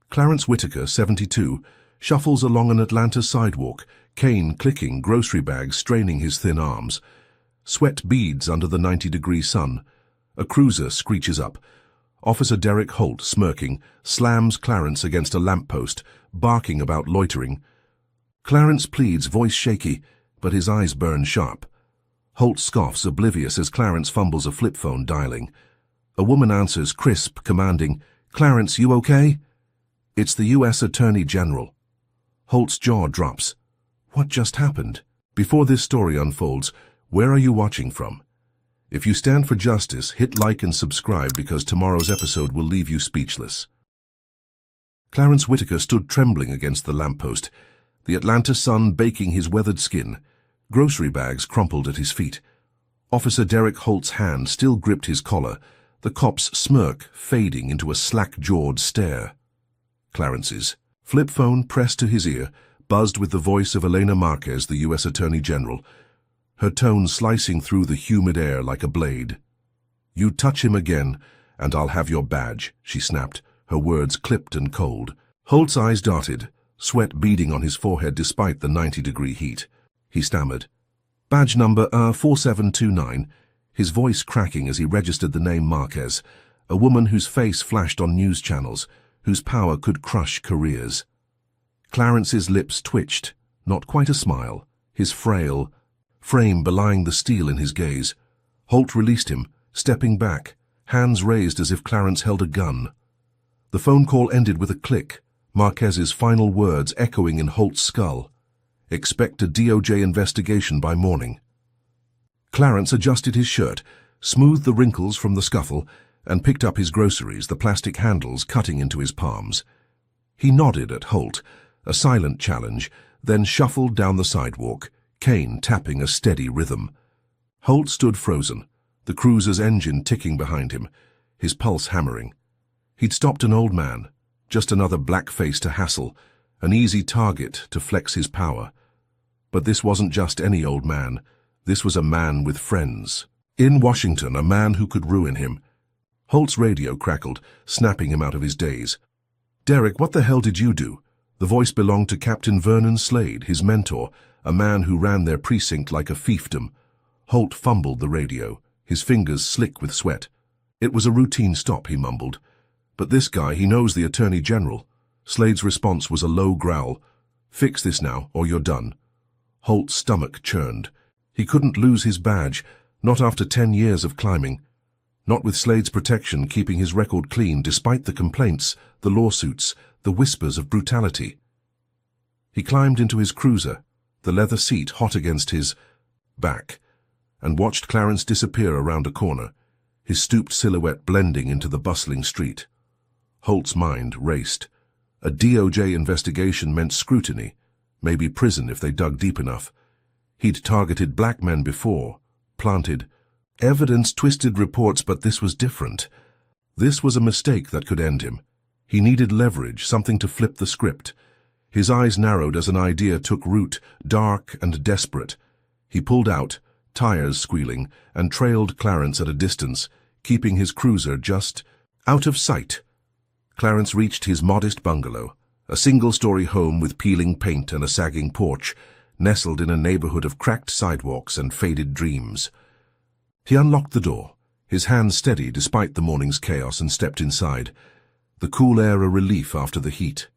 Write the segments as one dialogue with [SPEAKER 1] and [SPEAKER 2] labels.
[SPEAKER 1] Clarence Whitaker, 72, shuffles along an Atlanta sidewalk, cane clicking, grocery bags straining his thin arms. Sweat beads under the 90-degree sun. A cruiser screeches up. Officer Derek Holt, smirking, slams Clarence against a lamppost, barking about loitering. Clarence pleads, voice shaky, but his eyes burn sharp. Holt scoffs, oblivious as Clarence fumbles a flip phone, dialing. A woman answers, crisp, commanding, "Clarence, you okay?" It's the U.S. Attorney General. Holt's jaw drops. What just happened? Before this story unfolds, where are you watching from? If you stand for justice, hit like and subscribe because tomorrow's episode will leave you speechless. Clarence Whitaker stood trembling against the lamppost, the Atlanta sun baking his weathered skin, grocery bags crumpled at his feet. Officer Derek Holt's hand still gripped his collar, the cop's smirk fading into a slack-jawed stare. Clarence's flip phone, pressed to his ear, buzzed with the voice of Elena Marquez, the U.S. Attorney General, her tone slicing through the humid air like a blade. "You touch him again, and I'll have your badge," she snapped, her words clipped and cold. Holt's eyes darted, sweat beading on his forehead despite the 90-degree heat. He stammered, "Badge number, 4729, his voice cracking as he registered the name Marquez, a woman whose face flashed on news channels, whose power could crush careers. Clarence's lips twitched, not quite a smile, his frail frame belying the steel in his gaze. Holt released him, stepping back, hands raised as if Clarence held a gun. The phone call ended with a click, Marquez's final words echoing in Holt's skull. "Expect a DOJ investigation by morning." Clarence adjusted his shirt, smoothed the wrinkles from the scuffle, and picked up his groceries, the plastic handles cutting into his palms. He nodded at Holt, a silent challenge, then shuffled down the sidewalk, cane tapping a steady rhythm. Holt stood frozen, the cruiser's engine ticking behind him, his pulse hammering. He'd stopped an old man, just another black face to hassle, an easy target to flex his power. But this wasn't just any old man. This was a man with friends. In Washington, a man who could ruin him. Holt's radio crackled, snapping him out of his daze. "Derek, what the hell did you do?" The voice belonged to Captain Vernon Slade, his mentor, a man who ran their precinct like a fiefdom. Holt fumbled the radio, his fingers slick with sweat. "It was a routine stop," he mumbled. "But this guy, he knows the Attorney General." Slade's response was a low growl. "Fix this now, or you're done." Holt's stomach churned. He couldn't lose his badge, not after 10 years of climbing. Not with Slade's protection keeping his record clean despite the complaints, the lawsuits, the whispers of brutality. He climbed into his cruiser, the leather seat hot against his back, and watched Clarence disappear around a corner, his stooped silhouette blending into the bustling street. Holt's mind raced. A DOJ investigation meant scrutiny, maybe prison if they dug deep enough. He'd targeted black men before, planted evidence, twisted reports, but this was different. This was a mistake that could end him. He needed leverage, something to flip the script. His eyes narrowed as an idea took root, dark and desperate. He pulled out, tires squealing, and trailed Clarence at a distance, keeping his cruiser just out of sight. Clarence reached his modest bungalow, a single-story home with peeling paint and a sagging porch, nestled in a neighborhood of cracked sidewalks and faded dreams. He unlocked the door, his hands steady despite the morning's chaos, and stepped inside, the cool air a relief after the heat.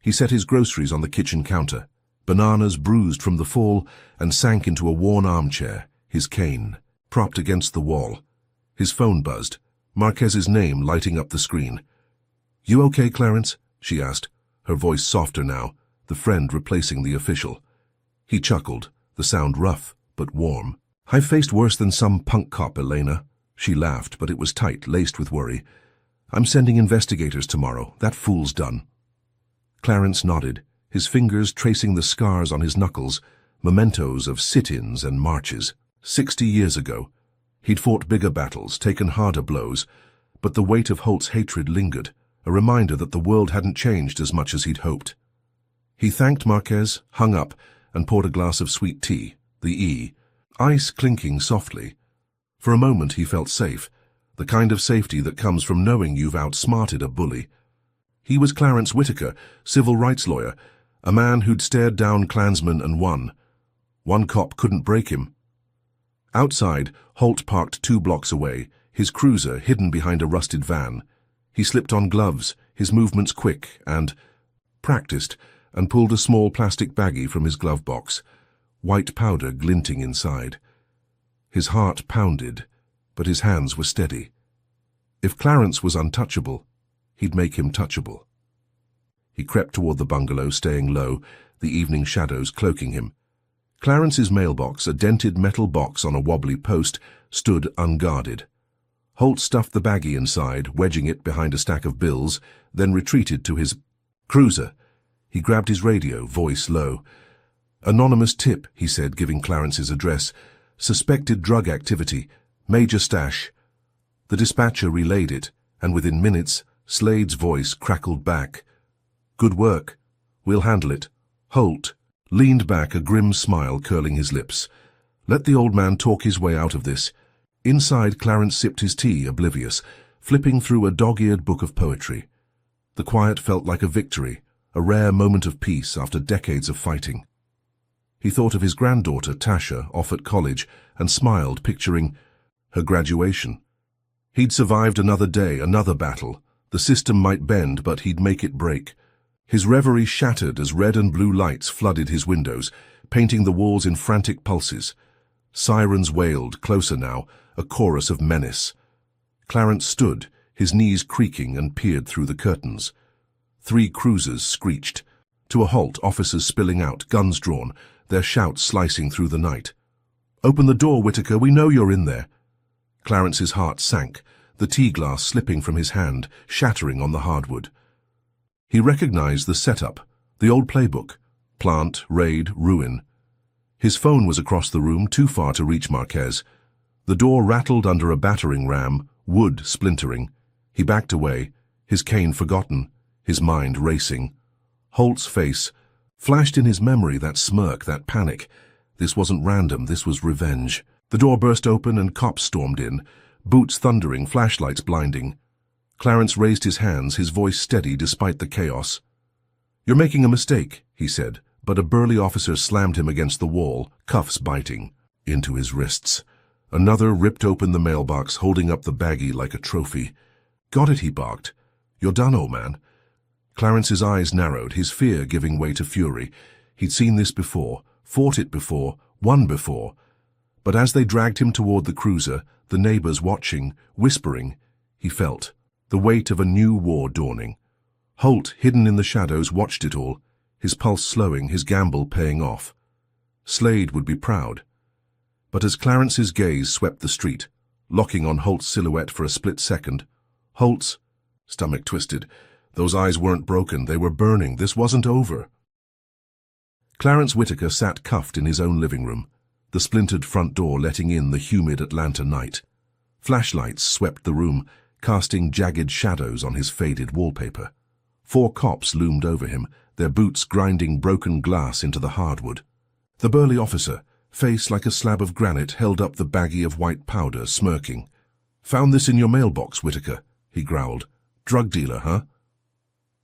[SPEAKER 1] He set his groceries on the kitchen counter, bananas bruised from the fall, and sank into a worn armchair, his cane propped against the wall. His phone buzzed, Marquez's name lighting up the screen. "You okay, Clarence?" she asked, her voice softer now, the friend replacing the official. He chuckled, the sound rough but warm. "I've faced worse than some punk cop, Elena." She laughed, but it was tight, laced with worry. "I'm sending investigators tomorrow. That fool's done." Clarence nodded, his fingers tracing the scars on his knuckles, mementos of sit-ins and marches. 60 years ago. He'd fought bigger battles, taken harder blows, but the weight of Holt's hatred lingered, a reminder that the world hadn't changed as much as he'd hoped. He thanked Marquez, hung up, and poured a glass of sweet tea, the E, ice clinking softly. For a moment he felt safe, the kind of safety that comes from knowing you've outsmarted a bully. He was Clarence Whitaker, civil rights lawyer, a man who'd stared down Klansmen and won. One cop couldn't break him. Outside, Holt parked 2 blocks away, his cruiser hidden behind a rusted van. He slipped on gloves, his movements quick and practiced, and pulled a small plastic baggie from his glove box, white powder glinting inside. His heart pounded, but his hands were steady. If Clarence was untouchable, he'd make him touchable. He crept toward the bungalow, staying low, the evening shadows cloaking him. Clarence's mailbox, a dented metal box on a wobbly post, stood unguarded. Holt stuffed the baggie inside, wedging it behind a stack of bills, then retreated to his cruiser. He grabbed his radio, voice low. "Anonymous tip," he said, giving Clarence his address. "Suspected drug activity. Major stash." The dispatcher relayed it, and within minutes, Slade's voice crackled back. "Good work. We'll handle it." Holt leaned back, a grim smile curling his lips. Let the old man talk his way out of this. Inside, Clarence sipped his tea, oblivious, flipping through a dog-eared book of poetry. The quiet felt like a victory, a rare moment of peace after decades of fighting. He thought of his granddaughter, Tasha, off at college, and smiled, picturing her graduation. He'd survived another day, another battle. The system might bend, but he'd make it break. His reverie shattered as red and blue lights flooded his windows, painting the walls in frantic pulses. Sirens wailed, closer now, a chorus of menace. Clarence stood, his knees creaking, and peered through the curtains. 3 cruisers screeched. To a halt, officers spilling out, guns drawn, their shouts slicing through the night. "Open the door, Whitaker, we know you're in there." Clarence's heart sank, the tea glass slipping from his hand, shattering on the hardwood. He recognized the setup, the old playbook: plant, raid, ruin. His phone was across the room, too far to reach Marquez. The door rattled under a battering ram, wood splintering. He backed away, his cane forgotten, his mind racing. Holt's face flashed in his memory, that smirk, that panic. This wasn't random, this was revenge. The door burst open and cops stormed in, boots thundering, flashlights blinding. Clarence raised his hands, his voice steady despite the chaos. "You're making a mistake," he said, but a burly officer slammed him against the wall, cuffs biting into his wrists. Another ripped open the mailbox, holding up the baggie like a trophy. "Got it," he barked. "You're done, old man." Clarence's eyes narrowed, his fear giving way to fury. He'd seen this before, fought it before, won before. But as they dragged him toward the cruiser, the neighbors watching, whispering, he felt the weight of a new war dawning. Holt, hidden in the shadows, watched it all, his pulse slowing, his gamble paying off. Slade would be proud. But as Clarence's gaze swept the street, locking on Holt's silhouette for a split second, Holt's stomach twisted. Those eyes weren't broken, they were burning. This wasn't over. Clarence Whitaker sat cuffed in his own living room, the splintered front door letting in the humid Atlanta night. Flashlights swept the room, casting jagged shadows on his faded wallpaper. 4 cops loomed over him, their boots grinding broken glass into the hardwood. The burly officer, face like a slab of granite, held up the baggie of white powder, smirking. "Found this in your mailbox, Whitaker," he growled. "Drug dealer, huh?"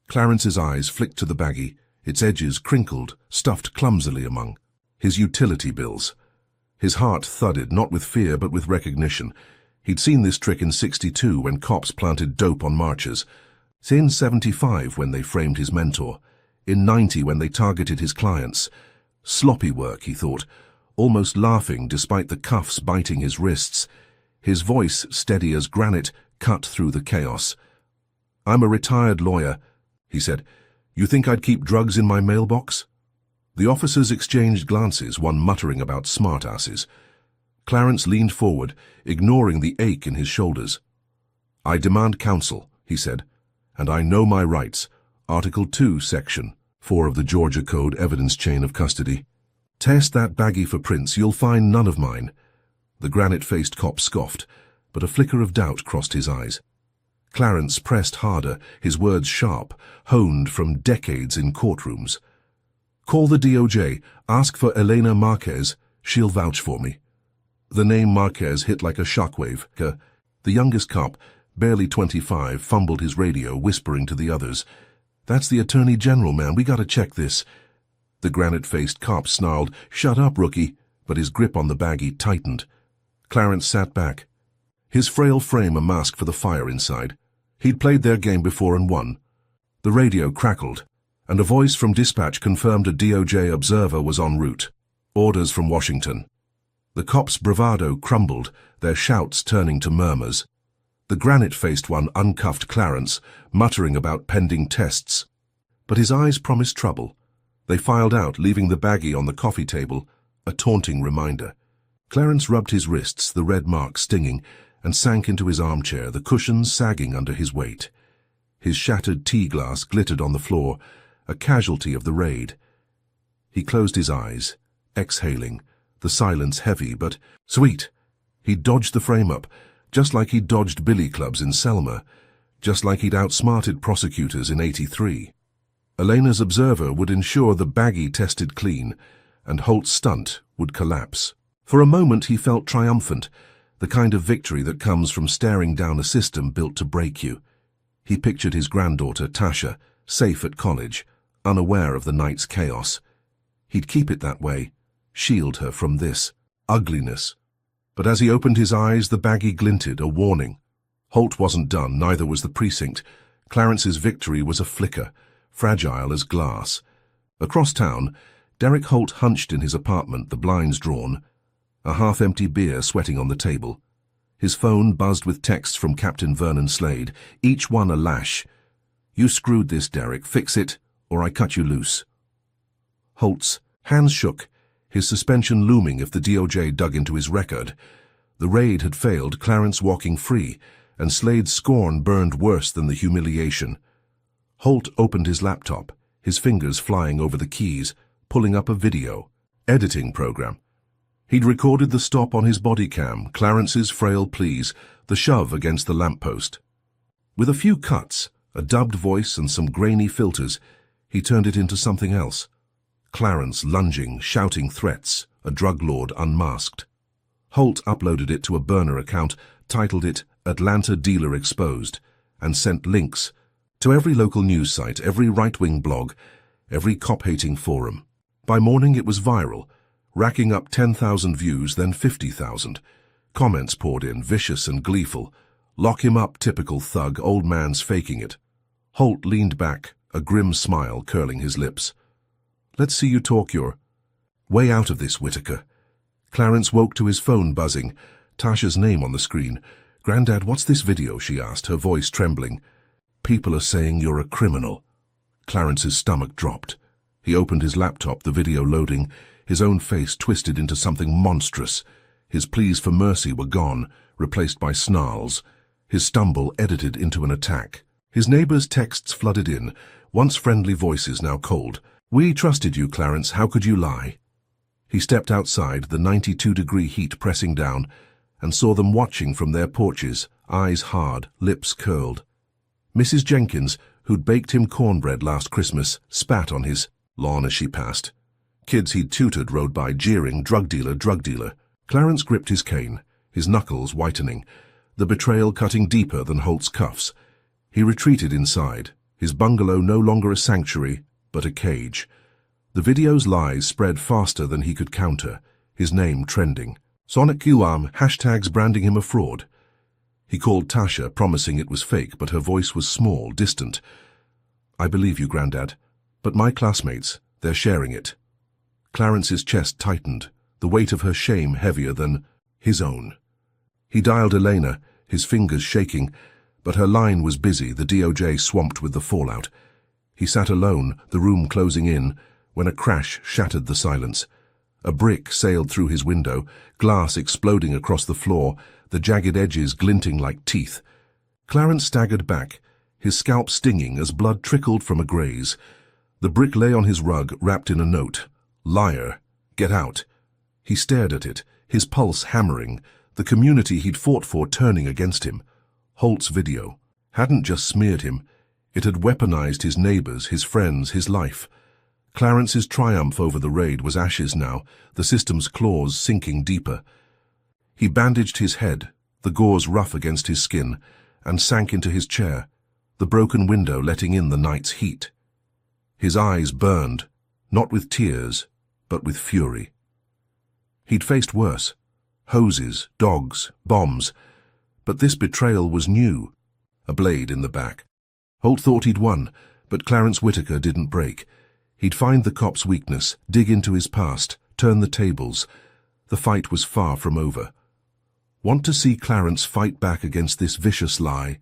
[SPEAKER 1] Clarence's eyes flicked to the baggie, its edges crinkled, stuffed clumsily among his utility bills. His heart thudded, not with fear but with recognition. He'd seen this trick in '62 when cops planted dope on marchers, in '75 when they framed his mentor, in '90 when they targeted his clients. Sloppy work, he thought, almost laughing despite the cuffs biting his wrists. His voice, steady as granite, cut through the chaos. "I'm a retired lawyer," he said. "You think I'd keep drugs in my mailbox?" The officers exchanged glances, one muttering about smartasses. Clarence leaned forward, ignoring the ache in his shoulders. "I demand counsel," he said, "and I know my rights. Article 2, Section 4 of the Georgia Code Evidence Chain of Custody. Test that baggie for prints, you'll find none of mine." The granite-faced cop scoffed, but a flicker of doubt crossed his eyes. Clarence pressed harder, his words sharp, honed from decades in courtrooms. "Call the DOJ, ask for Elena Marquez, she'll vouch for me." The name Marquez hit like a shockwave. The youngest cop, barely 25, fumbled his radio, whispering to the others. "That's the Attorney General, man. We gotta check this." The granite-faced cop snarled, "Shut up, rookie," but his grip on the baggie tightened. Clarence sat back, his frail frame a mask for the fire inside. He'd played their game before and won. The radio crackled, and a voice from dispatch confirmed a DOJ observer was en route. Orders from Washington. The cops' bravado crumbled, their shouts turning to murmurs. The granite-faced one uncuffed Clarence, muttering about pending tests. But his eyes promised trouble. They filed out, leaving the baggie on the coffee table, a taunting reminder. Clarence rubbed his wrists, the red mark stinging, and sank into his armchair, the cushions sagging under his weight. His shattered tea glass glittered on the floor, a casualty of the raid. He closed his eyes, exhaling, the silence heavy but sweet. He dodged the frame-up, just like he'd dodged billy clubs in Selma, just like he'd outsmarted prosecutors in '83. Elena's observer would ensure the baggie tested clean, and Holt's stunt would collapse. For a moment he felt triumphant, the kind of victory that comes from staring down a system built to break you. He pictured his granddaughter, Tasha, safe at college, unaware of the night's chaos. He'd keep it that way, shield her from this ugliness. But as he opened his eyes, the baggie glinted, a warning. Holt wasn't done, neither was the precinct. Clarence's victory was a flicker, fragile as glass. Across town, Derek Holt hunched in his apartment, the blinds drawn, a half-empty beer sweating on the table. His phone buzzed with texts from Captain Vernon Slade, each one a lash. "You screwed this, Derek. Fix it, or I cut you loose." Holt's hands shook, his suspension looming if the DOJ dug into his record. The raid had failed, Clarence walking free, and Slade's scorn burned worse than the humiliation. Holt opened his laptop, his fingers flying over the keys, pulling up a video, editing program. He'd recorded the stop on his body cam, Clarence's frail pleas, the shove against the lamppost. With a few cuts, a dubbed voice and some grainy filters, he turned it into something else. Clarence lunging, shouting threats, a drug lord unmasked. Holt uploaded it to a burner account, titled it Atlanta Dealer Exposed, and sent links to every local news site, every right-wing blog, every cop-hating forum. By morning it was viral, racking up 10,000 views, then 50,000. Comments poured in, vicious and gleeful. "Lock him up, typical thug, old man's faking it." Holt leaned back, a grim smile curling his lips. "Let's see you talk your way out of this, Whitaker." Clarence woke to his phone buzzing, Tasha's name on the screen. "Granddad, what's this video?" she asked, her voice trembling. "People are saying you're a criminal." Clarence's stomach dropped. He opened his laptop, the video loading, his own face twisted into something monstrous. His pleas for mercy were gone, replaced by snarls. His stumble edited into an attack. His neighbors' texts flooded in, once friendly voices now cold. "We trusted you, Clarence. How could you lie?" He stepped outside, the 92-degree heat pressing down, and saw them watching from their porches, eyes hard, lips curled. Mrs. Jenkins, who'd baked him cornbread last Christmas, spat on his lawn as she passed. Kids he'd tutored rode by, jeering, "Drug dealer, drug dealer." Clarence gripped his cane, his knuckles whitening, the betrayal cutting deeper than Holt's cuffs. He retreated inside, his bungalow no longer a sanctuary, but a cage. The video's lies spread faster than he could counter, his name trending. Sonic QAM hashtags branding him a fraud. He called Tasha, promising it was fake, but her voice was small, distant. "I believe you, Grandad, but my classmates, they're sharing it." Clarence's chest tightened, the weight of her shame heavier than his own. He dialed Elena, his fingers shaking, but her line was busy, the DOJ swamped with the fallout. He sat alone, the room closing in, when a crash shattered the silence. A brick sailed through his window, glass exploding across the floor, the jagged edges glinting like teeth. Clarence staggered back, his scalp stinging as blood trickled from a graze. The brick lay on his rug, wrapped in a note. "Liar. Get out." He stared at it, his pulse hammering, the community he'd fought for turning against him. Holt's video hadn't just smeared him, it had weaponized his neighbors, his friends, his life. Clarence's triumph over the raid was ashes now, the system's claws sinking deeper. He bandaged his head, the gauze rough against his skin, and sank into his chair, the broken window letting in the night's heat. His eyes burned, not with tears, but with fury. He'd faced worse. Hoses, dogs, bombs. But this betrayal was new. A blade in the back. Holt thought he'd won, but Clarence Whitaker didn't break. He'd find the cop's weakness, dig into his past, turn the tables. The fight was far from over. Want to see Clarence fight back against this vicious lie?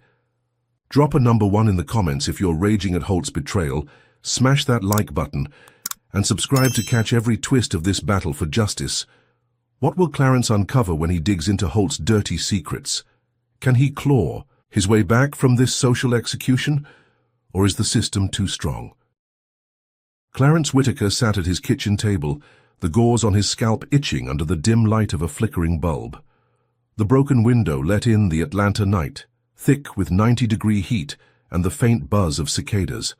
[SPEAKER 1] Drop a number 1 in the comments if you're raging at Holt's betrayal, smash that like button, and subscribe to catch every twist of this battle for justice. What will Clarence uncover when he digs into Holt's dirty secrets? Can he claw his way back from this social execution, or is the system too strong? Clarence Whitaker sat at his kitchen table, the gauze on his scalp itching under the dim light of a flickering bulb. The broken window let in the Atlanta night, thick with 90-degree heat and the faint buzz of cicadas.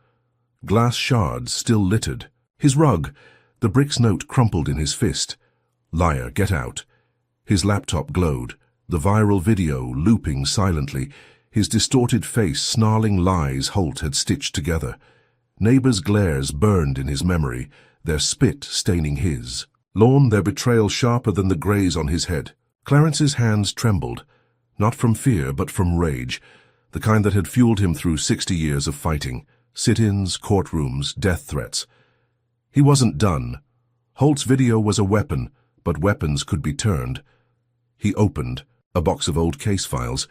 [SPEAKER 1] Glass shards still littered. His rug, the brick's note crumpled in his fist. Liar, get out. His laptop glowed, the viral video looping silently, his distorted face snarling lies Holt had stitched together. Neighbors' glares burned in his memory, their spit staining his. Lorne, their betrayal sharper than the graze on his head. Clarence's hands trembled, not from fear but from rage, the kind that had fueled him through 60 years of fighting, sit-ins, courtrooms, death threats. He wasn't done. Holt's video was a weapon, but weapons could be turned. He opened a box of old case files,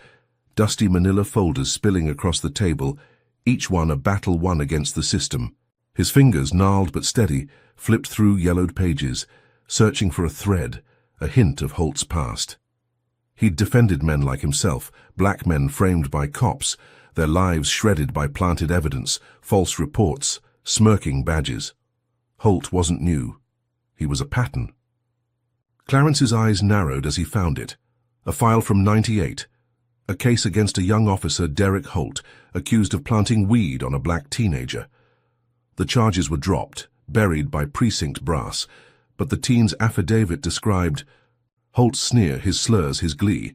[SPEAKER 1] dusty manila folders spilling across the table, each one a battle won against the system. His fingers, gnarled but steady, flipped through yellowed pages, searching for a thread, a hint of Holt's past. He'd defended men like himself, black men framed by cops, their lives shredded by planted evidence, false reports, smirking badges. Holt wasn't new. He was a pattern. Clarence's eyes narrowed as he found it. A file from '98. A case against a young officer, Derek Holt, accused of planting weed on a black teenager. The charges were dropped, buried by precinct brass, but the teen's affidavit described Holt's sneer, his slurs, his glee.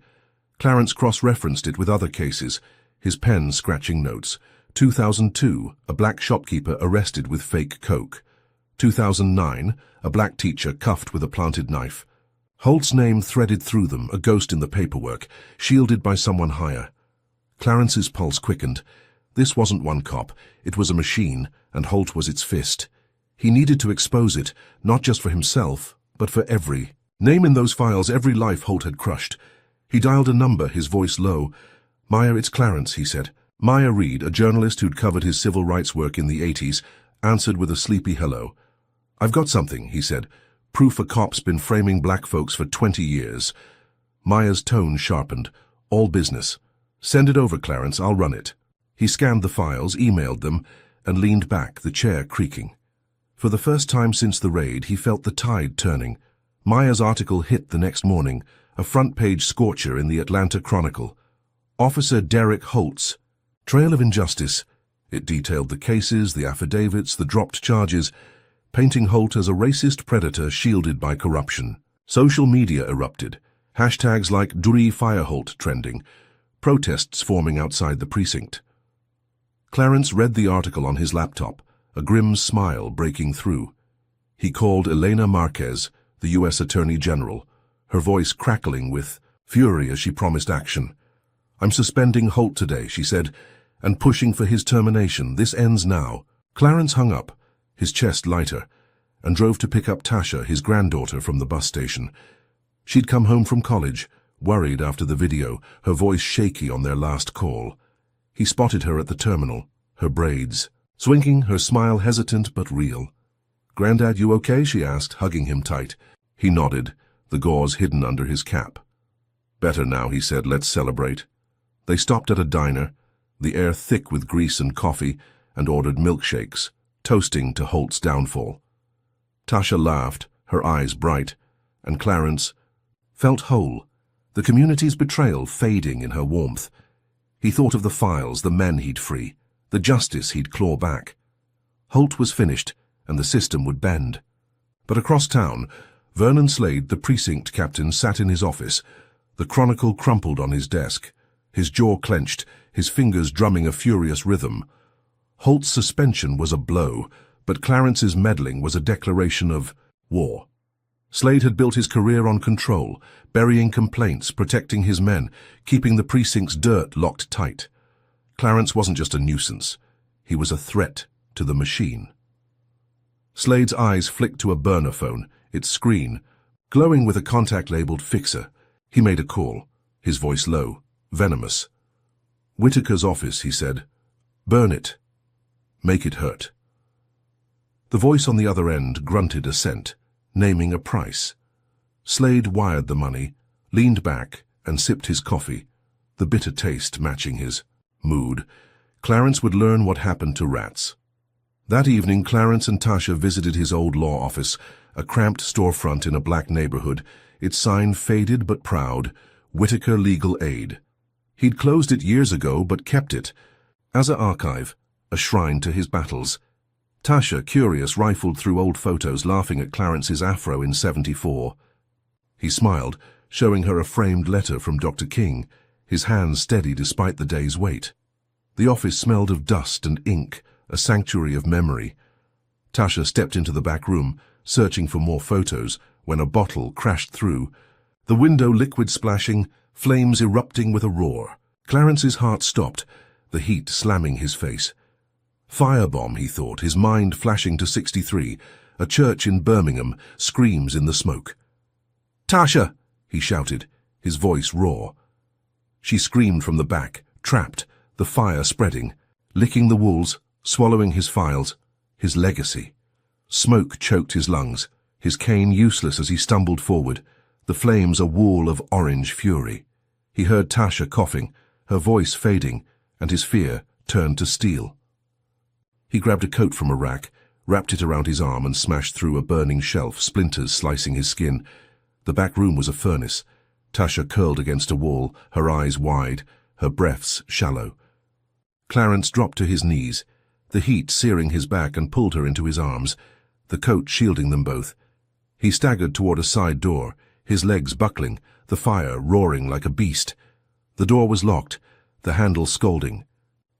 [SPEAKER 1] Clarence cross-referenced it with other cases, his pen scratching notes. 2002, a black shopkeeper arrested with fake coke. 2009, a black teacher cuffed with a planted knife. Holt's name threaded through them, a ghost in the paperwork, shielded by someone higher. Clarence's pulse quickened. This wasn't one cop, it was a machine, and Holt was its fist. He needed to expose it, not just for himself, but for every name in those files, every life Holt had crushed. He dialed a number, his voice low. "Maya, it's Clarence," he said. Maya Reed, a journalist who'd covered his civil rights work in the '80s, answered with a sleepy hello. "I've got something," he said. "Proof a cop's been framing black folks for 20 years. Maya's tone sharpened. "All business. Send it over, Clarence, I'll run it." He scanned the files, emailed them, and leaned back, the chair creaking. For the first time since the raid, he felt the tide turning. Maya's article hit the next morning, a front-page scorcher in the Atlanta Chronicle. Officer Derek Holt's trail of injustice. It detailed the cases, the affidavits, the dropped charges, painting Holt as a racist predator shielded by corruption. Social media erupted. Hashtags like #DreFireHolt trending. Protests forming outside the precinct. Clarence read the article on his laptop, a grim smile breaking through. He called Elena Marquez, the U.S. Attorney General, her voice crackling with fury as she promised action. "I'm suspending Holt today," she said, "and pushing for his termination. This ends now." Clarence hung up, his chest lighter, and drove to pick up Tasha, his granddaughter, from the bus station. She'd come home from college, worried after the video, her voice shaky on their last call. He spotted her at the terminal, her braids swinging, her smile hesitant but real. "Granddad, you okay?" she asked, hugging him tight. He nodded, the gauze hidden under his cap. "Better now," he said. "Let's celebrate." They stopped at a diner, the air thick with grease and coffee, and ordered milkshakes, toasting to Holt's downfall. Tasha laughed, her eyes bright, and Clarence felt whole, the community's betrayal fading in her warmth. He thought of the files, the men he'd free, the justice he'd claw back. Holt was finished, and the system would bend. But across town, Vernon Slade, the precinct captain, sat in his office, the Chronicle crumpled on his desk, his jaw clenched, his fingers drumming a furious rhythm. Holt's suspension was a blow, But Clarence's meddling was a declaration of war. Slade had built his career on control, burying complaints, protecting his men, keeping the precinct's dirt locked tight. Clarence wasn't just a nuisance. He was a threat to the machine. Slade's eyes flicked to a burner phone, its screen, glowing with a contact labeled Fixer. He made a call, his voice low, venomous. "Whitaker's office," he said. "Burn it. Make it hurt." The voice on the other end grunted assent, naming a price. Slade wired the money, leaned back, and sipped his coffee, the bitter taste matching his mood. Clarence would learn what happened to rats. That evening, Clarence and Tasha visited his old law office, a cramped storefront in a black neighborhood, its sign faded but proud, Whitaker Legal Aid. He'd closed it years ago but kept it, as an archive, a shrine to his battles. Tasha, curious, rifled through old photos, laughing at Clarence's afro in '74. He smiled, showing her a framed letter from Dr. King, his hands steady despite the day's wait. The office smelled of dust and ink, a sanctuary of memory. Tasha stepped into the back room, searching for more photos, when a bottle crashed through. The window liquid splashing, flames erupting with a roar. Clarence's heart stopped, the heat slamming his face. Firebomb, he thought, his mind flashing to 63, a church in Birmingham, screams in the smoke. "Tasha!" he shouted, his voice raw. She screamed from the back, trapped, the fire spreading, licking the walls, swallowing his files, his legacy. Smoke choked his lungs, his cane useless as he stumbled forward, the flames a wall of orange fury. He heard Tasha coughing, her voice fading, and his fear turned to steel. He grabbed a coat from a rack, wrapped it around his arm and smashed through a burning shelf, splinters slicing his skin. The back room was a furnace. Tasha curled against a wall, her eyes wide, her breaths shallow. Clarence dropped to his knees, the heat searing his back, and pulled her into his arms, the coat shielding them both. He staggered toward a side door, his legs buckling, the fire roaring like a beast. The door was locked, the handle scalding.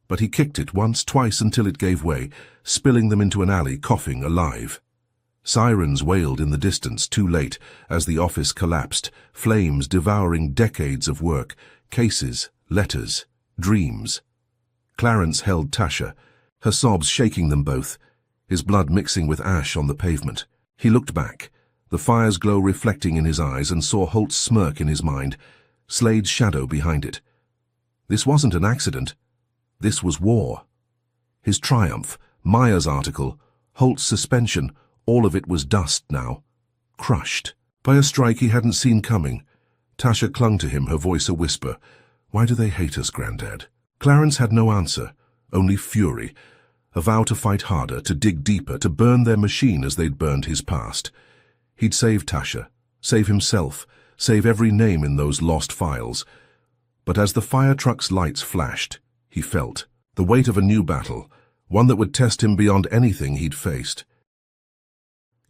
[SPEAKER 1] But he kicked it once, twice, until it gave way, spilling them into an alley, coughing, alive. Sirens wailed in the distance, too late, as the office collapsed, flames devouring decades of work, cases, letters, dreams. Clarence held Tasha, her sobs shaking them both, his blood mixing with ash on the pavement. He looked back, the fire's glow reflecting in his eyes, and saw Holt's smirk in his mind, Slade's shadow behind it. This wasn't an accident. This was war. His triumph, Myers' article, Holt's suspension, all of it was dust now, crushed. By a strike he hadn't seen coming. Tasha clung to him, her voice a whisper. "Why do they hate us, Grandad?" Clarence had no answer, only fury, a vow to fight harder, to dig deeper, to burn their machine as they'd burned his past. He'd save Tasha, save himself, save every name in those lost files. But as the fire truck's lights flashed, he felt the weight of a new battle, one that would test him beyond anything he'd faced.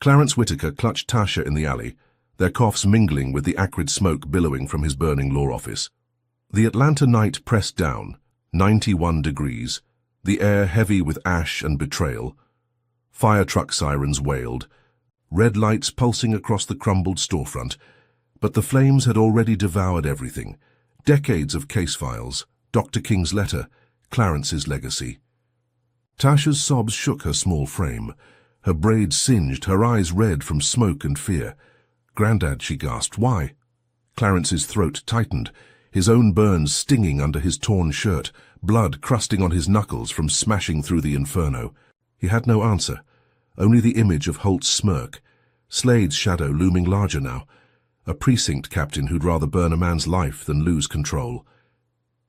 [SPEAKER 1] Clarence Whitaker clutched Tasha in the alley, their coughs mingling with the acrid smoke billowing from his burning law office. The Atlanta night pressed down, 91 degrees, the air heavy with ash and betrayal. Fire truck sirens wailed, red lights pulsing across the crumbled storefront. But the flames had already devoured everything. Decades of case files, Dr. King's letter, Clarence's legacy. Tasha's sobs shook her small frame. Her braids singed, her eyes red from smoke and fear. "Grandad," she gasped, "why?" Clarence's throat tightened, his own burns stinging under his torn shirt, blood crusting on his knuckles from smashing through the inferno. He had no answer, only the image of Holt's smirk, Slade's shadow looming larger now, a precinct captain who'd rather burn a man's life than lose control.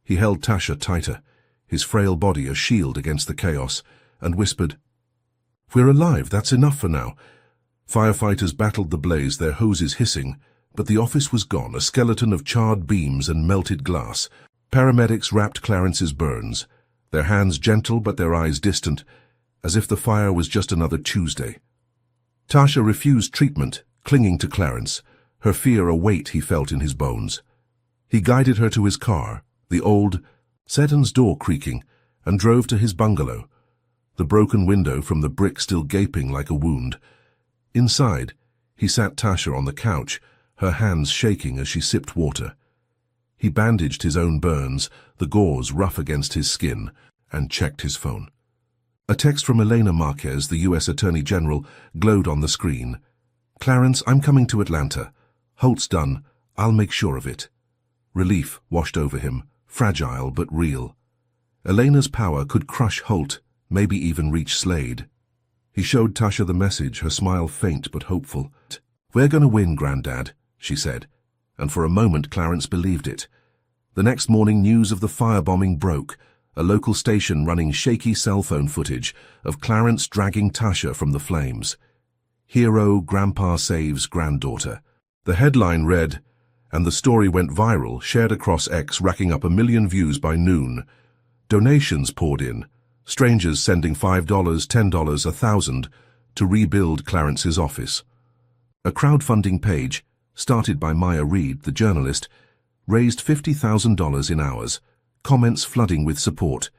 [SPEAKER 1] He held Tasha tighter, his frail body a shield against the chaos, and whispered, "We're alive, that's enough for now." Firefighters battled the blaze, their hoses hissing, but the office was gone, a skeleton of charred beams and melted glass. Paramedics wrapped Clarence's burns, their hands gentle but their eyes distant, as if the fire was just another Tuesday. Tasha refused treatment, clinging to Clarence, her fear a weight he felt in his bones. He guided her to his car, the old Seddon's door creaking, and drove to his bungalow. the broken window from the brick still gaping like a wound. Inside, he sat Tasha on the couch, her hands shaking as she sipped water. He bandaged his own burns, the gauze rough against his skin, and checked his phone. A text from Elena Marquez, the U.S. Attorney General, glowed on the screen. "Clarence, I'm coming to Atlanta. Holt's done. I'll make sure of it." Relief washed over him, fragile but real. Elena's power could crush Holt, maybe even reach Slade. He showed Tasha the message, her smile faint but hopeful. "We're gonna win, Grandad," she said, and for a moment Clarence believed it. The next morning news of the firebombing broke, a local station running shaky cell phone footage of Clarence dragging Tasha from the flames. "Hero, Grandpa saves granddaughter." The headline read, and the story went viral, shared across X, racking up 1 million views by noon. Donations poured in, strangers sending $5, $10, $1,000 to rebuild Clarence's office. A crowdfunding page, started by Maya Reed, the journalist, raised $50,000 in hours, comments flooding with support.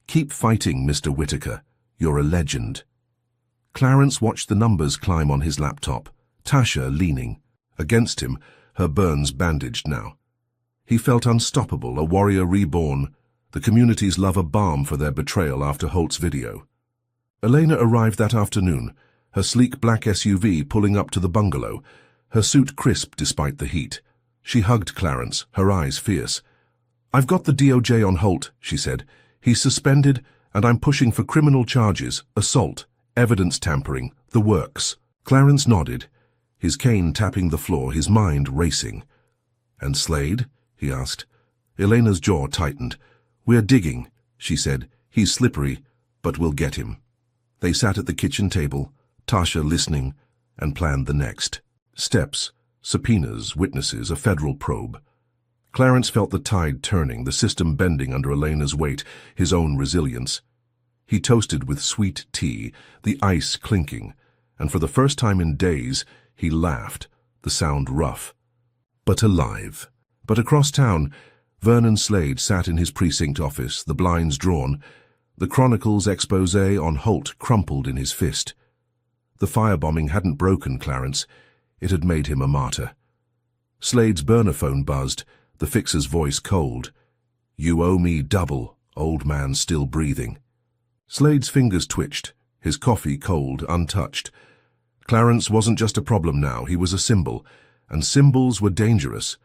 [SPEAKER 1] "Keep fighting, Mr. Whitaker. You're a legend." Clarence watched the numbers climb on his laptop, Tasha leaning. Against him, her burns bandaged now. He felt unstoppable, a warrior reborn, the community's love a balm for their betrayal after Holt's video. Elena arrived that afternoon, her sleek black SUV pulling up to the bungalow, her suit crisp despite the heat. She hugged Clarence, her eyes fierce. "I've got the DOJ on Holt," she said. "He's suspended, and I'm pushing for criminal charges, assault, evidence tampering, the works." Clarence nodded, his cane tapping the floor, his mind racing. "And Slade?" he asked. Elena's jaw tightened. "We're digging," she said. "He's slippery, but we'll get him." They sat at the kitchen table, Tasha listening, and planned the next. Steps, subpoenas, witnesses, a federal probe. Clarence felt the tide turning, the system bending under Elena's weight, his own resilience. He toasted with sweet tea, the ice clinking, and for the first time in days, he laughed, the sound rough, but alive. But across town, Vernon Slade sat in his precinct office, the blinds drawn, the Chronicle's expose on Holt crumpled in his fist. The firebombing hadn't broken Clarence, it had made him a martyr. Slade's burner phone buzzed, the fixer's voice cold. "You owe me double, old man still breathing." Slade's fingers twitched, his coffee cold, untouched. Clarence wasn't just a problem now, he was a symbol, and symbols were dangerous.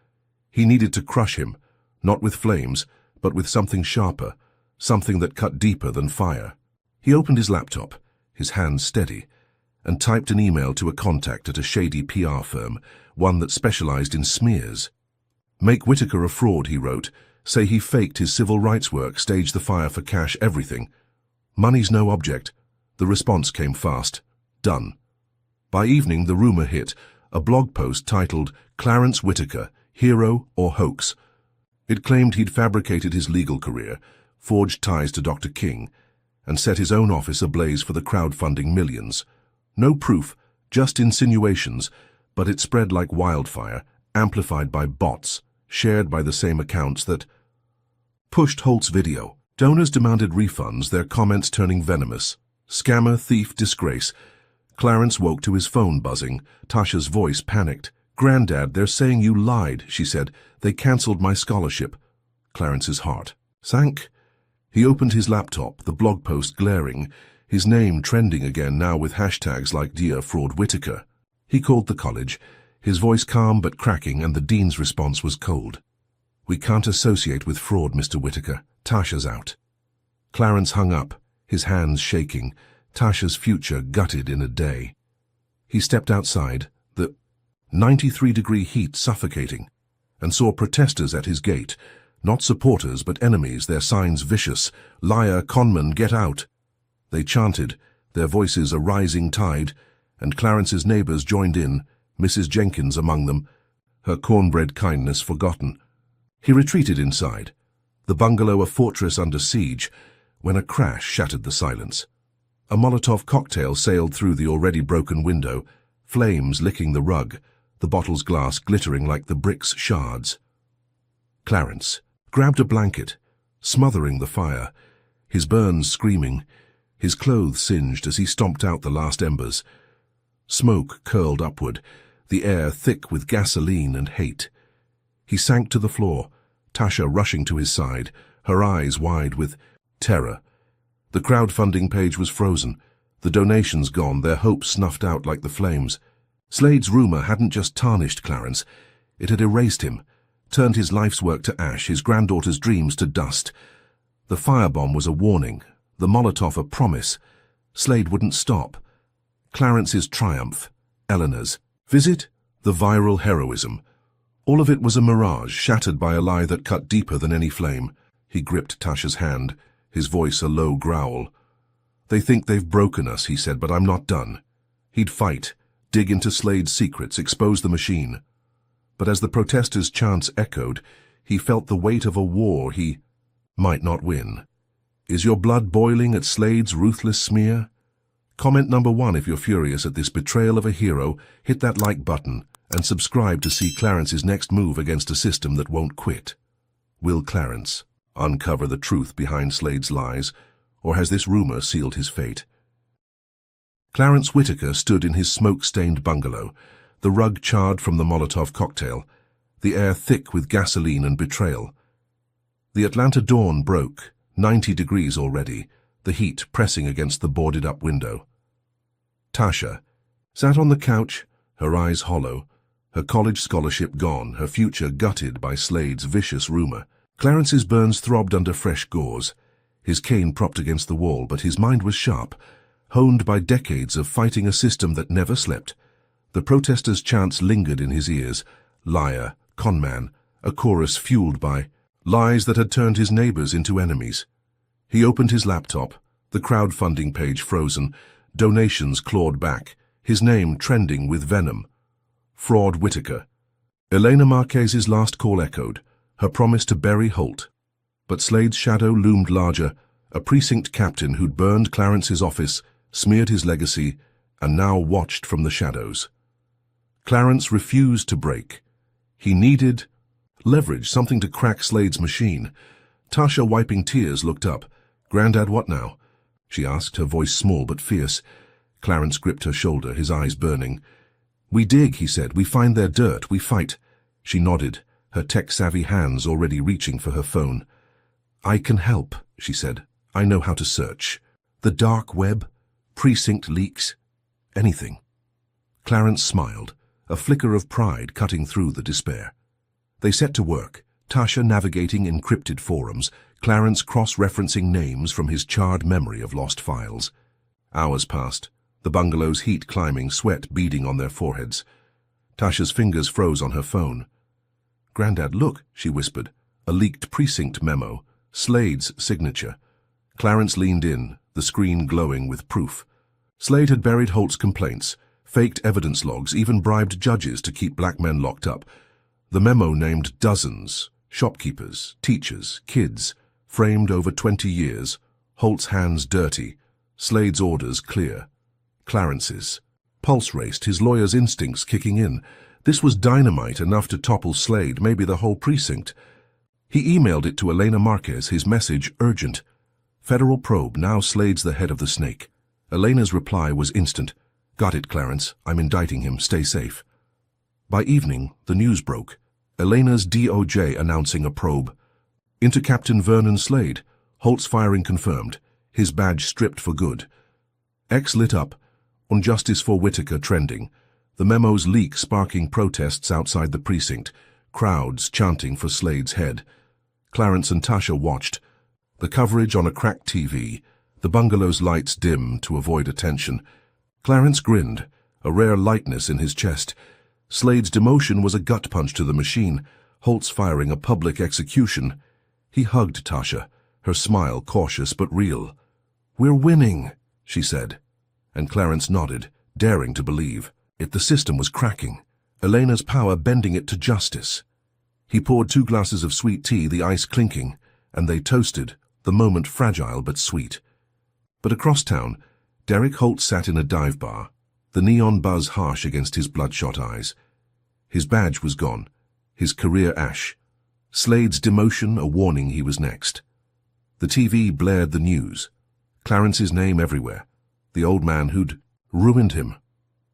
[SPEAKER 1] He needed to crush him, not with flames, but with something sharper, something that cut deeper than fire. He opened his laptop, his hands steady, and typed an email to a contact at a shady PR firm, one that specialized in smears. "Make Whitaker a fraud," he wrote. "Say he faked his civil rights work, staged the fire for cash, everything. Money's no object." The response came fast. "Done." By evening, the rumor hit, a blog post titled "Clarence Whitaker, Hero or Hoax." It claimed he'd fabricated his legal career, forged ties to Dr. King, and set his own office ablaze for the crowdfunding millions. No proof, just insinuations, but it spread like wildfire, amplified by bots, shared by the same accounts that pushed Holt's video. Donors demanded refunds, their comments turning venomous. "Scammer, thief, disgrace." Clarence woke to his phone buzzing. Tasha's voice panicked. "Grandad, they're saying you lied," she said. "They cancelled my scholarship." Clarence's heart sank. He opened his laptop, the blog post glaring, his name trending again now with hashtags like "Dear Fraud Whitaker." He called the college, his voice calm but cracking, and the dean's response was cold. "We can't associate with fraud, Mr. Whitaker. Tasha's out." Clarence hung up, his hands shaking, Tasha's future gutted in a day. He stepped outside, the 93-degree heat suffocating, and saw protesters at his gate, not supporters but enemies, their signs vicious. "Liar, conman, get out." They chanted, their voices a rising tide, and Clarence's neighbors joined in, Mrs. Jenkins among them, her cornbread kindness forgotten. He retreated inside, the bungalow a fortress under siege, when a crash shattered the silence. A Molotov cocktail sailed through the already broken window, flames licking the rug, the bottle's glass glittering like the brick's shards. Clarence grabbed a blanket, smothering the fire, his burns screaming. His clothes singed as he stomped out the last embers. Smoke curled upward, the air thick with gasoline and hate. He sank to the floor, Tasha rushing to his side, her eyes wide with terror. The crowdfunding page was frozen, the donations gone, their hopes snuffed out like the flames. Slade's rumor hadn't just tarnished Clarence, it had erased him, turned his life's work to ash, his granddaughter's dreams to dust. The firebomb was a warning, the Molotov a promise. Slade wouldn't stop. Clarence's triumph, Eleanor's visit, the viral heroism. All of it was a mirage, shattered by a lie that cut deeper than any flame. He gripped Tasha's hand, his voice a low growl. "They think they've broken us," he said, "but I'm not done." He'd fight, dig into Slade's secrets, expose the machine. But as the protesters' chants echoed, he felt the weight of a war he might not win. Is your blood boiling at Slade's ruthless smear? Comment number 1 if you're furious at this betrayal of a hero, hit that like button, and subscribe to see Clarence's next move against a system that won't quit. Will Clarence uncover the truth behind Slade's lies, or has this rumor sealed his fate? Clarence Whitaker stood in his smoke-stained bungalow, the rug charred from the Molotov cocktail, the air thick with gasoline and betrayal. The Atlanta dawn broke, 90 degrees already, the heat pressing against the boarded-up window. Tasha sat on the couch, her eyes hollow, her college scholarship gone, her future gutted by Slade's vicious rumor. Clarence's burns throbbed under fresh gauze, his cane propped against the wall, but his mind was sharp, honed by decades of fighting a system that never slept. The protesters' chants lingered in his ears, liar, conman, a chorus fueled by lies that had turned his neighbors into enemies. He opened his laptop, the crowdfunding page frozen, donations clawed back, his name trending with venom. Fraud Whitaker. Elena Marquez's last call echoed, her promise to bury Holt. But Slade's shadow loomed larger, a precinct captain who'd burned Clarence's office, smeared his legacy, and now watched from the shadows. Clarence refused to break. He needed leverage, something to crack Slade's machine. Tasha, wiping tears, looked up. "Grandad, what now?" she asked, her voice small but fierce. Clarence gripped her shoulder, his eyes burning. "We dig," he said. "We find their dirt. We fight." She nodded, her tech-savvy hands already reaching for her phone. "I can help," she said. "I know how to search. The dark web, precinct leaks, anything." Clarence smiled, a flicker of pride cutting through the despair. They set to work, Tasha navigating encrypted forums, Clarence cross-referencing names from his charred memory of lost files. Hours passed, the bungalow's heat climbing, sweat beading on their foreheads. Tasha's fingers froze on her phone. "Grandad, look," she whispered, a leaked precinct memo, Slade's signature. Clarence leaned in, the screen glowing with proof. Slade had buried Holt's complaints, faked evidence logs, even bribed judges to keep black men locked up. The memo named dozens, shopkeepers, teachers, kids, framed over 20 years, Holt's hands dirty, Slade's orders clear. Clarence's pulse raced, his lawyer's instincts kicking in. This was dynamite, enough to topple Slade, maybe the whole precinct. He emailed it to Elena Marquez, his message urgent. "Federal probe, now Slade's the head of the snake." Elena's reply was instant. "Got it, Clarence. I'm indicting him. Stay safe." By evening, the news broke. Elena's DOJ announcing a probe. Into Captain Vernon Slade. Holt's firing confirmed. His badge stripped for good. X lit up. On justice for Whitaker trending. The memo's leak sparking protests outside the precinct. Crowds chanting for Slade's head. Clarence and Tasha watched. The coverage on a cracked TV. The bungalow's lights dim to avoid attention. Clarence grinned, a rare lightness in his chest. Slade's demotion was a gut punch to the machine, Holt's firing a public execution. He hugged Tasha, her smile cautious but real. "We're winning," she said. And Clarence nodded, daring to believe. The system was cracking, Elena's power bending it to justice. He poured 2 glasses of sweet tea, the ice clinking, and they toasted, the moment fragile but sweet. But across town, Derek Holt sat in a dive bar, the neon buzz harsh against his bloodshot eyes. His badge was gone, his career ash. Slade's demotion a warning he was next. The TV blared the news. Clarence's name everywhere. The old man who'd ruined him.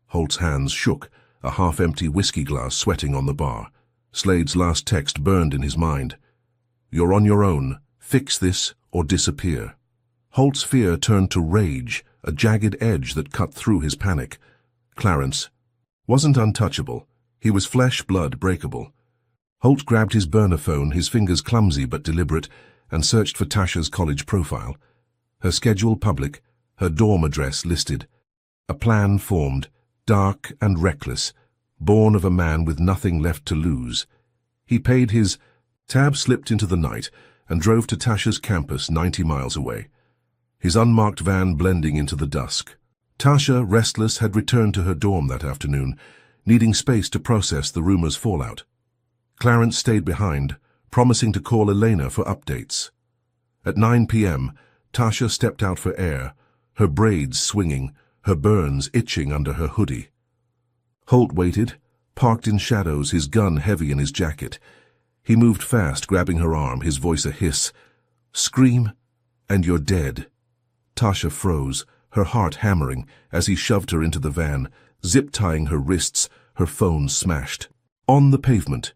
[SPEAKER 1] Holt's hands shook, a half-empty whiskey glass sweating on the bar. Slade's last text burned in his mind. "You're on your own. Fix this or disappear." Holt's fear turned to rage, a jagged edge that cut through his panic. Clarence wasn't untouchable. He was flesh-blood breakable. Holt grabbed his burner phone, his fingers clumsy but deliberate, and searched for Tasha's college profile. Her schedule public, her dorm address listed. A plan formed, dark and reckless, born of a man with nothing left to lose. He paid his tab, slipped into the night, and drove to Tasha's campus 90 miles away, his unmarked van blending into the dusk. Tasha, restless, had returned to her dorm that afternoon, needing space to process the rumor's fallout. Clarence stayed behind, promising to call Elena for updates. At 9 p.m., Tasha stepped out for air, her braids swinging, her burns itching under her hoodie. Holt waited, parked in shadows, his gun heavy in his jacket. He moved fast, grabbing her arm, his voice a hiss. "Scream, and you're dead." Tasha froze, her heart hammering, as he shoved her into the van, zip-tying her wrists, her phone smashed. On the pavement.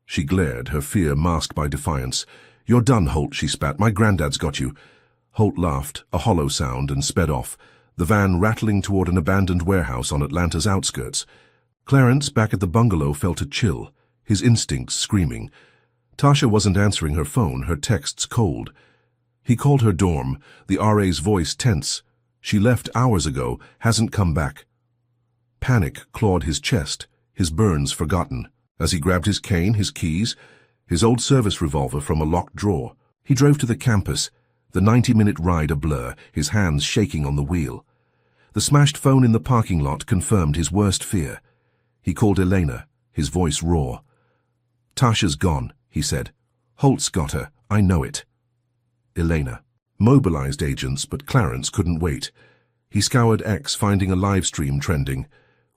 [SPEAKER 1] She glared, her fear masked by defiance. "You're done, Holt," she spat. "My granddad's got you." Holt laughed, a hollow sound, and sped off, the van rattling toward an abandoned warehouse on Atlanta's outskirts. Clarence, back at the bungalow, felt a chill, his instincts screaming. Tasha wasn't answering her phone, her texts cold. He called her dorm, the RA's voice tense. "She left hours ago, hasn't come back." Panic clawed his chest, his burns forgotten. As he grabbed his cane, his keys, his old service revolver from a locked drawer, he drove to the campus, the 90-minute ride a blur, his hands shaking on the wheel. The smashed phone in the parking lot confirmed his worst fear. He called Elena, his voice raw. "Tasha's gone," he said. "Holt's got her, I know it." Elena. Mobilized agents, but Clarence couldn't wait. He scoured X, finding a live stream trending.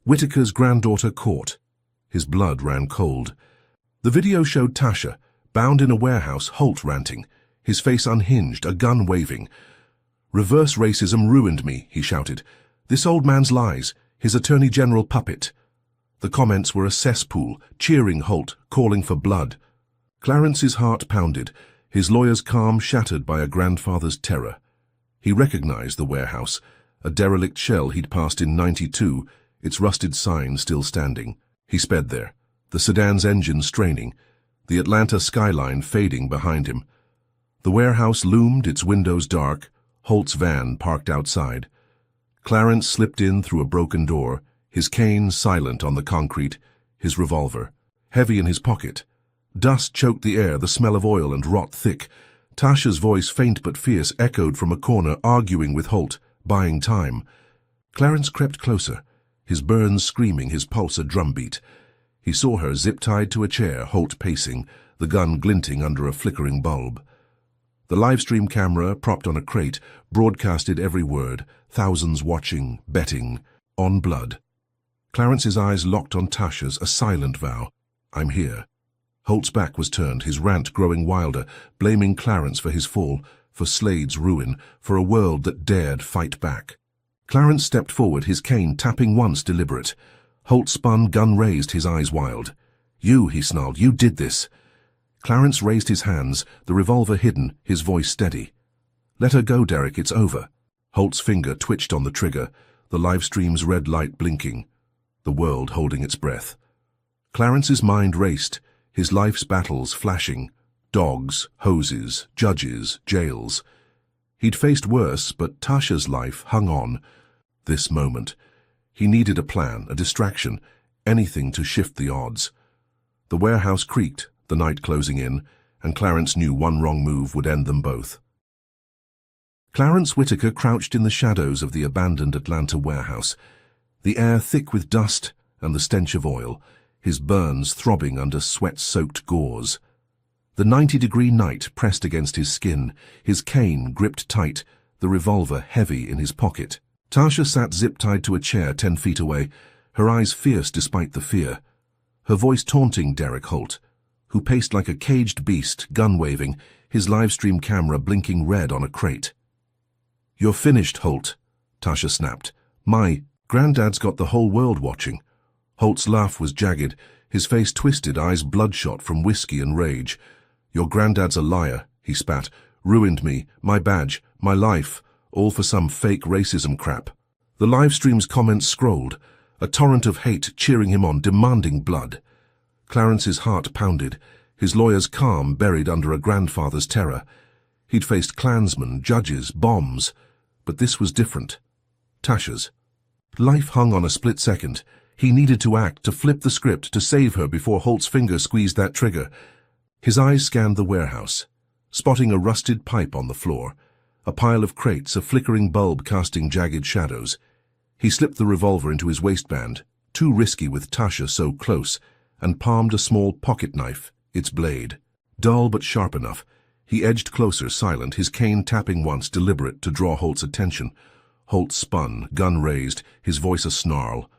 [SPEAKER 1] Whitaker's granddaughter caught. His blood ran cold. The video showed Tasha, bound in a warehouse, Holt ranting, his face unhinged, a gun waving. "Reverse racism ruined me," he shouted. "This old man's lies, his attorney general puppet." The comments were a cesspool, cheering Holt, calling for blood. Clarence's heart pounded, his lawyer's calm shattered by a grandfather's terror. He recognized the warehouse, a derelict shell he'd passed in '92, its rusted sign still standing. He sped there, the sedan's engine straining, the Atlanta skyline fading behind him. The warehouse loomed, its windows dark, Holt's van parked outside. Clarence slipped in through a broken door, his cane silent on the concrete, his revolver heavy in his pocket. Dust choked the air, the smell of oil and rot thick. Tasha's voice, faint but fierce, echoed from a corner, arguing with Holt, buying time. Clarence crept closer, his burns screaming, his pulse a drumbeat. He saw her zip-tied to a chair, Holt pacing, the gun glinting under a flickering bulb. The livestream camera, propped on a crate, broadcasted every word, thousands watching, betting, on blood. Clarence's eyes locked on Tasha's, a silent vow. "I'm here." Holt's back was turned, his rant growing wilder, blaming Clarence for his fall, for Slade's ruin, for a world that dared fight back. Clarence stepped forward, his cane tapping once deliberate. Holt spun, gun raised, his eyes wild. "You," he snarled, "you did this." Clarence raised his hands, the revolver hidden, his voice steady. "Let her go, Derek, it's over." Holt's finger twitched on the trigger, the livestream's red light blinking, the world holding its breath. Clarence's mind raced, his life's battles flashing, dogs, hoses, judges, jails. He'd faced worse, but Tasha's life hung on. This moment. He needed a plan, a distraction, anything to shift the odds. The warehouse creaked, the night closing in, and Clarence knew one wrong move would end them both. Clarence Whitaker crouched in the shadows of the abandoned Atlanta warehouse, the air thick with dust and the stench of oil, his burns throbbing under sweat-soaked gauze. The 90-degree night pressed against his skin, his cane gripped tight, the revolver heavy in his pocket. Tasha sat zip-tied to a chair 10 feet away, her eyes fierce despite the fear, her voice taunting Derek Holt, who paced like a caged beast, gun waving, his livestream camera blinking red on a crate. You're finished, Holt, Tasha snapped. My, Granddad's got the whole world watching. Holt's laugh was jagged, his face twisted, eyes bloodshot from whiskey and rage. Your granddad's a liar, he spat. Ruined me, my badge, my life, all for some fake racism crap. The live stream's comments scrolled, a torrent of hate cheering him on, demanding blood. Clarence's heart pounded, his lawyer's calm buried under a grandfather's terror. He'd faced Klansmen, judges, bombs, but this was different. Tasha's. Life hung on a split second. He needed to act, to flip the script, to save her before Holt's finger squeezed that trigger. His eyes scanned the warehouse, spotting a rusted pipe on the floor, a pile of crates, a flickering bulb casting jagged shadows. He slipped the revolver into his waistband, too risky with Tasha so close, and palmed a small pocket knife, its blade. Dull but sharp enough. He edged closer, silent, his cane tapping once, deliberate, to draw Holt's attention. Holt spun, gun raised, his voice a snarl.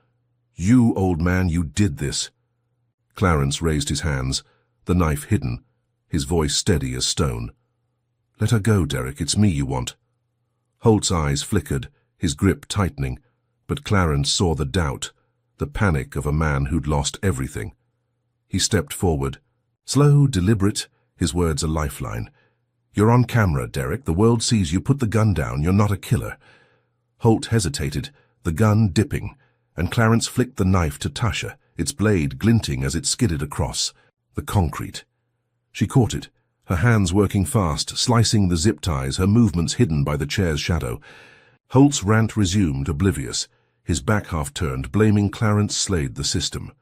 [SPEAKER 1] You, old man, you did this. Clarence raised his hands, the knife hidden, his voice steady as stone. Let her go, Derek, it's me you want. Holt's eyes flickered, his grip tightening, but Clarence saw the doubt, the panic of a man who'd lost everything. He stepped forward, slow, deliberate, his words a lifeline. You're on camera, Derek. The world sees you. Put the gun down. You're not a killer. Holt hesitated, the gun dipping, and Clarence flicked the knife to Tasha, its blade glinting as it skidded across the concrete. She caught it, her hands working fast, slicing the zip ties, her movements hidden by the chair's shadow. Holt's rant resumed, oblivious, his back half turned, blaming Clarence Slade the system.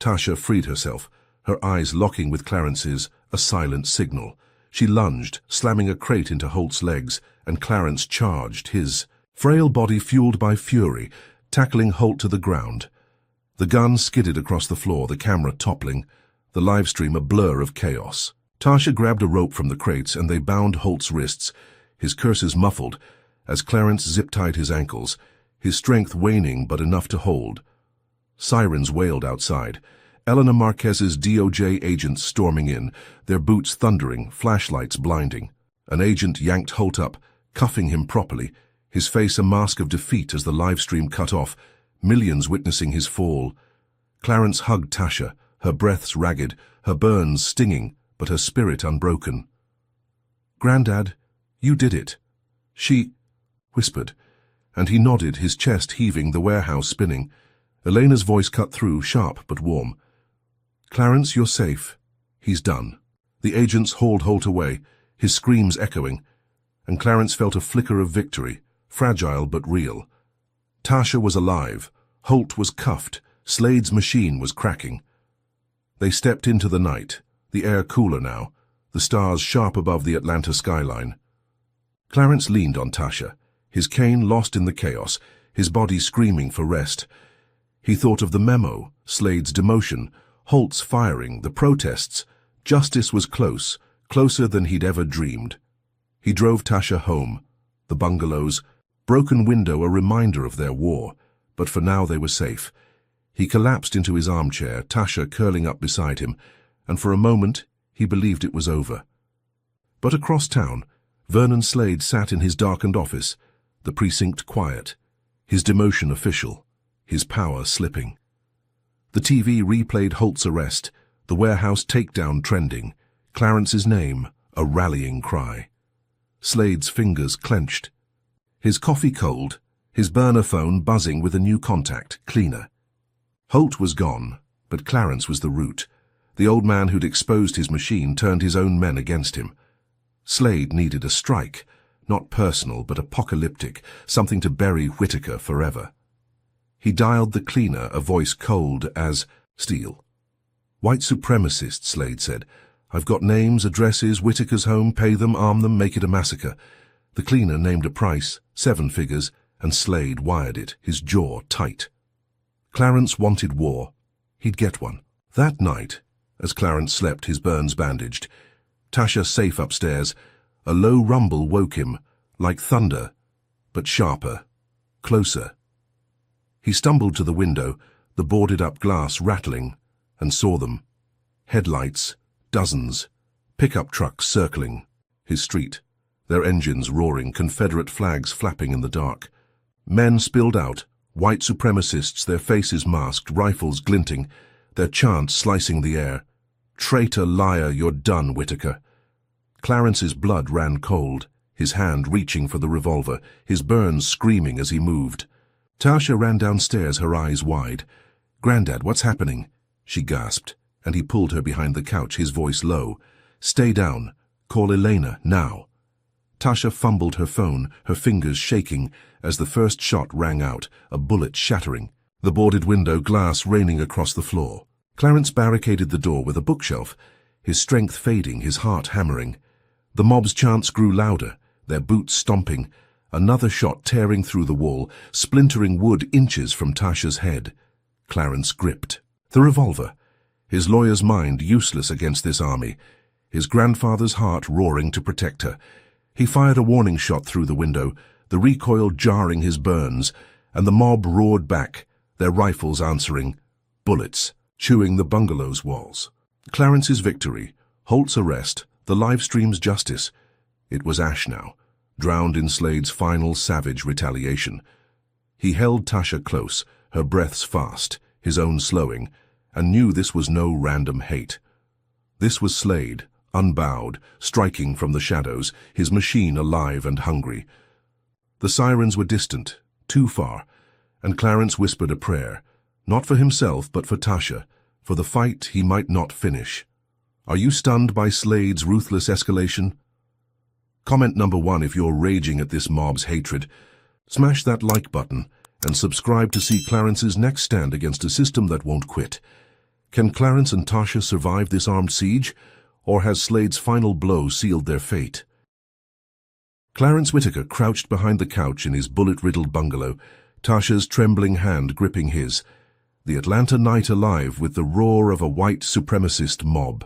[SPEAKER 1] Tasha freed herself, her eyes locking with Clarence's, a silent signal. She lunged, slamming a crate into Holt's legs, and Clarence charged, his frail body fueled by fury, tackling Holt to the ground. The gun skidded across the floor, the camera toppling, the live stream a blur of chaos. Tasha grabbed a rope from the crates and they bound Holt's wrists, his curses muffled, as Clarence zip-tied his ankles, his strength waning but enough to hold. Sirens wailed outside. Elena Marquez's DOJ agents storming in, their boots thundering, flashlights blinding. An agent yanked Holt up, cuffing him properly, his face a mask of defeat as the live stream cut off, millions witnessing his fall. Clarence hugged Tasha, her breaths ragged, her burns stinging, but her spirit unbroken. "Grandad, you did it," she whispered, and he nodded, his chest heaving, the warehouse spinning. Elena's voice cut through, sharp but warm. "Clarence, you're safe. He's done." The agents hauled Holt away, his screams echoing, and Clarence felt a flicker of victory, fragile but real. Tasha was alive. Holt was cuffed. Slade's machine was cracking. They stepped into the night, the air cooler now, the stars sharp above the Atlanta skyline. Clarence leaned on Tasha, his cane lost in the chaos, his body screaming for rest. He thought of the memo, Slade's demotion, Holt's firing, the protests. Justice was close, closer than he'd ever dreamed. He drove Tasha home, the bungalows, broken window a reminder of their war, but for now they were safe. He collapsed into his armchair, Tasha curling up beside him, and for a moment he believed it was over. But across town, Vernon Slade sat in his darkened office, the precinct quiet, his demotion official, his power slipping. The TV replayed Holt's arrest, the warehouse takedown trending, Clarence's name, a rallying cry. Slade's fingers clenched. His coffee cold, his burner phone buzzing with a new contact, cleaner. Holt was gone, but Clarence was the root. The old man who'd exposed his machine turned his own men against him. Slade needed a strike, not personal but apocalyptic, something to bury Whitaker forever. He dialed the cleaner, a voice cold as steel. "White supremacists," Slade said. "I've got names, addresses, Whitaker's home, pay them, arm them, make it a massacre." The cleaner named a price, 7 figures, and Slade wired it, his jaw tight. Clarence wanted war. He'd get one. That night, as Clarence slept, his burns bandaged, Tasha safe upstairs, a low rumble woke him, like thunder, but sharper, closer. He stumbled to the window, the boarded-up glass rattling, and saw them. Headlights, dozens, pickup trucks circling, his street. their engines roaring, Confederate flags flapping in the dark. Men spilled out, white supremacists, their faces masked, rifles glinting, their chants slicing the air. "Traitor, liar, you're done, Whitaker." Clarence's blood ran cold, his hand reaching for the revolver, his burns screaming as he moved. Tasha ran downstairs, her eyes wide. "Grandad, what's happening?" she gasped, and he pulled her behind the couch, his voice low. "Stay down. Call Elena, now." Tasha fumbled her phone, her fingers shaking, as the first shot rang out, a bullet shattering, the boarded window glass raining across the floor. Clarence barricaded the door with a bookshelf, his strength fading, his heart hammering. The mob's chants grew louder, their boots stomping, another shot tearing through the wall, splintering wood inches from Tasha's head. Clarence gripped the revolver, his lawyer's mind useless against this army, his grandfather's heart roaring to protect her. He fired a warning shot through the window, the recoil jarring his burns, and the mob roared back, their rifles answering, bullets chewing the bungalow's walls. Clarence's victory, Holt's arrest, the live stream's justice. It was ash now, drowned in Slade's final savage retaliation. He held Tasha close, her breaths fast, his own slowing, and knew this was no random hate. This was Slade, unbowed, striking from the shadows, his machine alive and hungry. The sirens were distant, too far, and Clarence whispered a prayer, not for himself but for Tasha, for the fight he might not finish. Are you stunned by Slade's ruthless escalation? Comment number 1 if you're raging at this mob's hatred. Smash that like button and subscribe to see Clarence's next stand against a system that won't quit. Can Clarence and Tasha survive this armed siege, or has Slade's final blow sealed their fate? Clarence Whitaker crouched behind the couch in his bullet-riddled bungalow, Tasha's trembling hand gripping his. The Atlanta night alive with the roar of a white supremacist mob.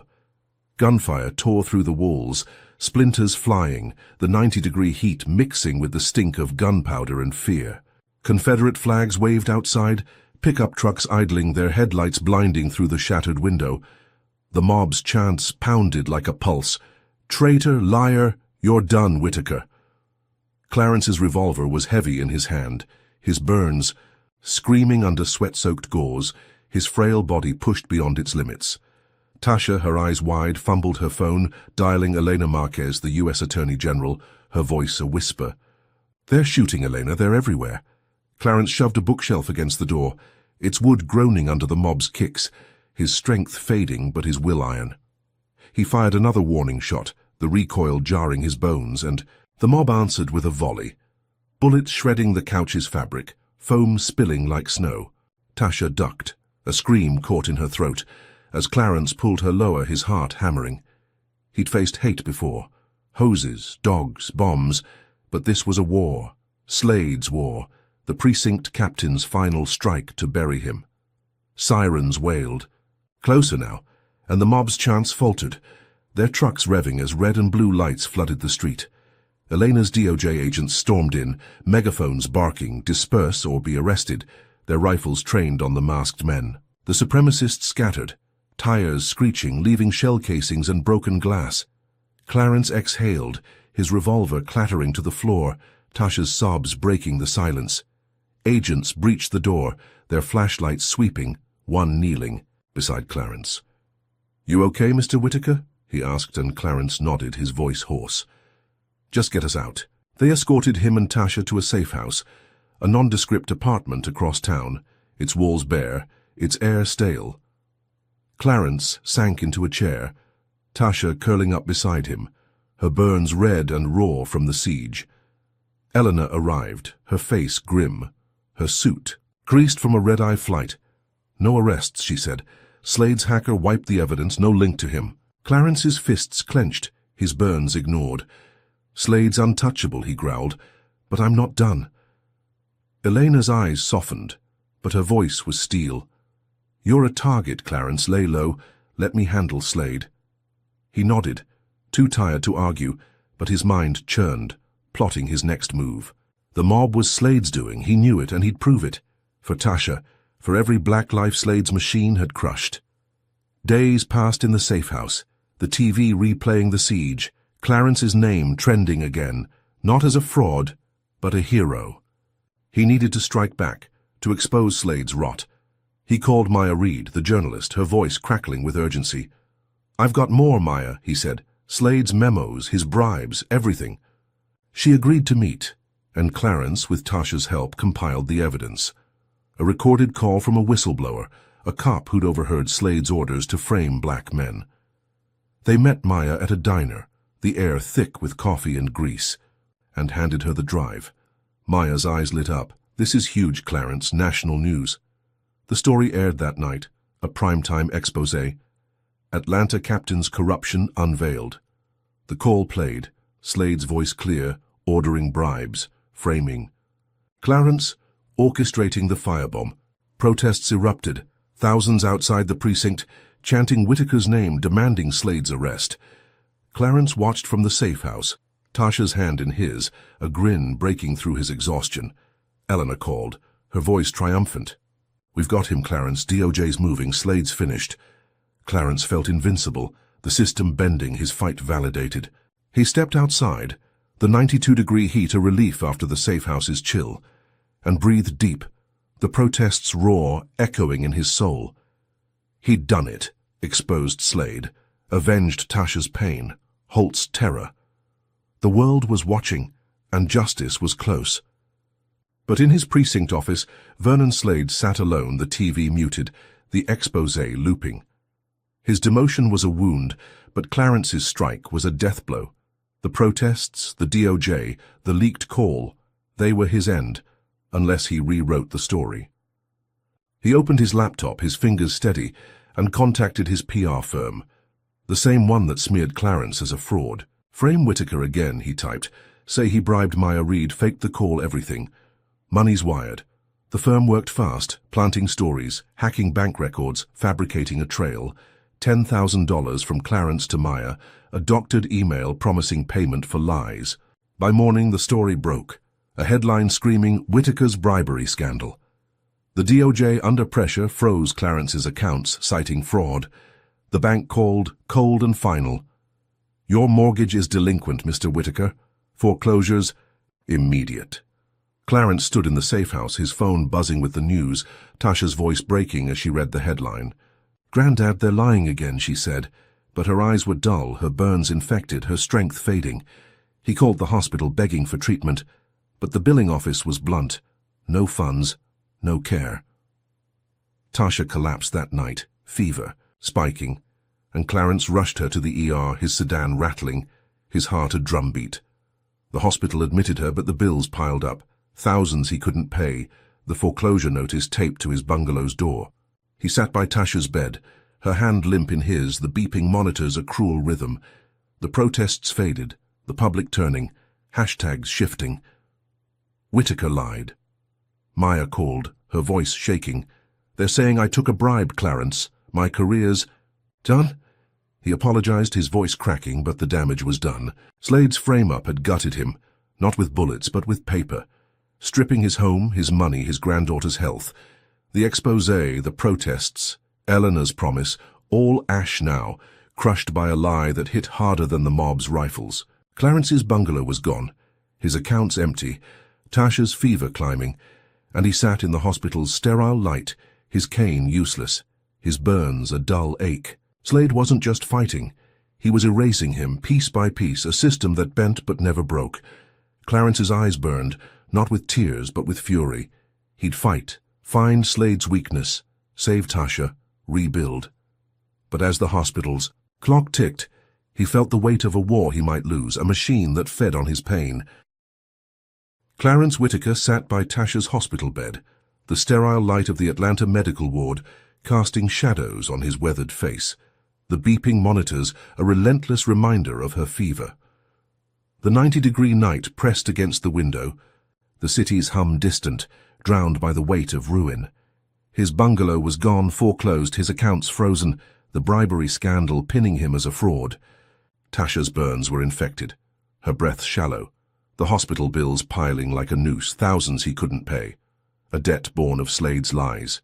[SPEAKER 1] Gunfire tore through the walls, splinters flying, the 90-degree heat mixing with the stink of gunpowder and fear. Confederate flags waved outside, pickup trucks idling, their headlights blinding through the shattered window. The mob's chants pounded like a pulse. "Traitor, liar, you're done, Whitaker." Clarence's revolver was heavy in his hand, his burns screaming under sweat-soaked gauze, his frail body pushed beyond its limits. Tasha, her eyes wide, fumbled her phone, dialing Elena Marquez, the U.S. Attorney General, her voice a whisper. "They're shooting, Elena, they're everywhere." Clarence shoved a bookshelf against the door, its wood groaning under the mob's kicks, his strength fading but his will iron. He fired another warning shot, the recoil jarring his bones, and the mob answered with a volley. Bullets shredding the couch's fabric, foam spilling like snow. Tasha ducked, a scream caught in her throat, as Clarence pulled her lower, his heart hammering. He'd faced hate before, hoses, dogs, bombs, but this was a war, Slade's war, the precinct captain's final strike to bury him. Sirens wailed. Closer now, and the mob's chants faltered, their trucks revving as red and blue lights flooded the street. Elena's DOJ agents stormed in, megaphones barking, disperse or be arrested, their rifles trained on the masked men. The supremacists scattered, tires screeching, leaving shell casings and broken glass. Clarence exhaled, his revolver clattering to the floor, Tasha's sobs breaking the silence. Agents breached the door, their flashlights sweeping, one kneeling beside Clarence. "You okay, Mr. Whitaker?" he asked, and Clarence nodded, his voice hoarse. "Just get us out." They escorted him and Tasha to a safe house, a nondescript apartment across town, its walls bare, its air stale. Clarence sank into a chair, Tasha curling up beside him, her burns red and raw from the siege. Eleanor arrived, her face grim, her suit creased from a red-eye flight. "No arrests," she said. "Slade's hacker wiped the evidence, no link to him." Clarence's fists clenched, his burns ignored. "Slade's untouchable," he growled, "but I'm not done." Elena's eyes softened, but her voice was steel. "You're a target, Clarence. Lay low. Let me handle Slade." He nodded, too tired to argue, but his mind churned, plotting his next move. The mob was Slade's doing, he knew it, and he'd prove it. For Tasha, for every black life Slade's machine had crushed. Days passed in the safe house, the TV replaying the siege, Clarence's name trending again, not as a fraud, but a hero. He needed to strike back, to expose Slade's rot. He called Maya Reed, the journalist, her voice crackling with urgency. "I've got more, Maya," he said. "Slade's memos, his bribes, everything." She agreed to meet, and Clarence, with Tasha's help, compiled the evidence. A recorded call from a whistleblower, a cop who'd overheard Slade's orders to frame black men. They met Maya at a diner, the air thick with coffee and grease, and handed her the drive. Maya's eyes lit up. "This is huge, Clarence, national news." The story aired that night, a primetime exposé. Atlanta captain's corruption unveiled. The call played, Slade's voice clear, ordering bribes, framing. Clarence, orchestrating the firebomb. Protests erupted, thousands outside the precinct, chanting Whitaker's name, demanding Slade's arrest. Clarence watched from the safe house, Tasha's hand in his, a grin breaking through his exhaustion. Eleanor called, her voice triumphant. "We've got him, Clarence. DOJ's moving. Slade's finished." Clarence felt invincible, the system bending, his fight validated. He stepped outside, the 92-degree heat a relief after the safe house's chill, and breathed deep, the protests' roar echoing in his soul. He'd done it, exposed Slade, avenged Tasha's pain, Holt's terror. The world was watching, and justice was close. But in his precinct office, Vernon Slade sat alone, the TV muted, the exposé looping. His demotion was a wound, but Clarence's strike was a death blow. The protests, the DOJ, the leaked call, they were his end, unless he rewrote the story. He opened his laptop, his fingers steady, and contacted his PR firm, the same one that smeared Clarence as a fraud. "Frame Whitaker again," he typed. "Say he bribed Maya Reed, faked the call, everything. Money's wired." The firm worked fast, planting stories, hacking bank records, fabricating a trail. $10,000 from Clarence to Maya, a doctored email promising payment for lies. By morning, the story broke. A headline screaming, "Whitaker's bribery scandal." The DOJ, under pressure, froze Clarence's accounts, citing fraud. The bank called, cold and final. "Your mortgage is delinquent, Mr. Whitaker. Foreclosures, immediate." Clarence stood in the safe house, his phone buzzing with the news, Tasha's voice breaking as she read the headline. "Grandad, they're lying again," she said, but her eyes were dull, her burns infected, her strength fading. He called the hospital, begging for treatment, but the billing office was blunt. No funds, no care. Tasha collapsed that night, fever, spiking, and Clarence rushed her to the ER, his sedan rattling, his heart a drumbeat. The hospital admitted her, but the bills piled up, thousands he couldn't pay, the foreclosure notice taped to his bungalow's door. He sat by Tasha's bed, her hand limp in his, the beeping monitors a cruel rhythm. The protests faded, the public turning, hashtags shifting. Whitaker lied. Maya called, her voice shaking. "They're saying I took a bribe, Clarence. My career's..." "Done?" He apologized, his voice cracking, but the damage was done. Slade's frame-up had gutted him, not with bullets, but with paper. Stripping his home, his money, his granddaughter's health. The exposé, the protests, Eleanor's promise, all ash now, crushed by a lie that hit harder than the mob's rifles. Clarence's bungalow was gone, his accounts empty, Tasha's fever climbing, and he sat in the hospital's sterile light, his cane useless, his burns a dull ache. Slade wasn't just fighting. He was erasing him, piece by piece, a system that bent but never broke. Clarence's eyes burned, not with tears but with fury. He'd fight, find Slade's weakness, save Tasha, rebuild. But as the hospital's clock ticked, he felt the weight of a war he might lose, a machine that fed on his pain. Clarence Whitaker sat by Tasha's hospital bed, the sterile light of the Atlanta medical ward casting shadows on his weathered face, the beeping monitors a relentless reminder of her fever. The 90-degree night pressed against the window, the city's hum distant, drowned by the weight of ruin. His bungalow was gone, foreclosed, his accounts frozen, the bribery scandal pinning him as a fraud. Tasha's burns were infected, her breath shallow, the hospital bills piling like a noose, thousands he couldn't pay, a debt born of Slade's lies.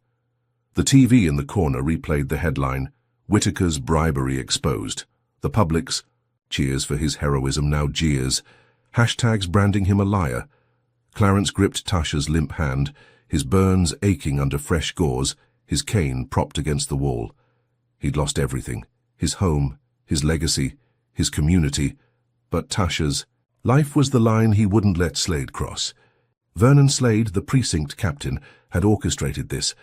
[SPEAKER 1] The TV in the corner replayed the headline, "Whitaker's bribery exposed," the public's, Cheers for his heroism, now jeers. Hashtags branding him a liar. Clarence gripped Tasha's limp hand, his burns aching under fresh gauze, his cane propped against the wall. He'd lost everything. His home, his legacy, his community. But Tasha's life was the line he wouldn't let Slade cross. Vernon Slade, the precinct captain, had orchestrated this.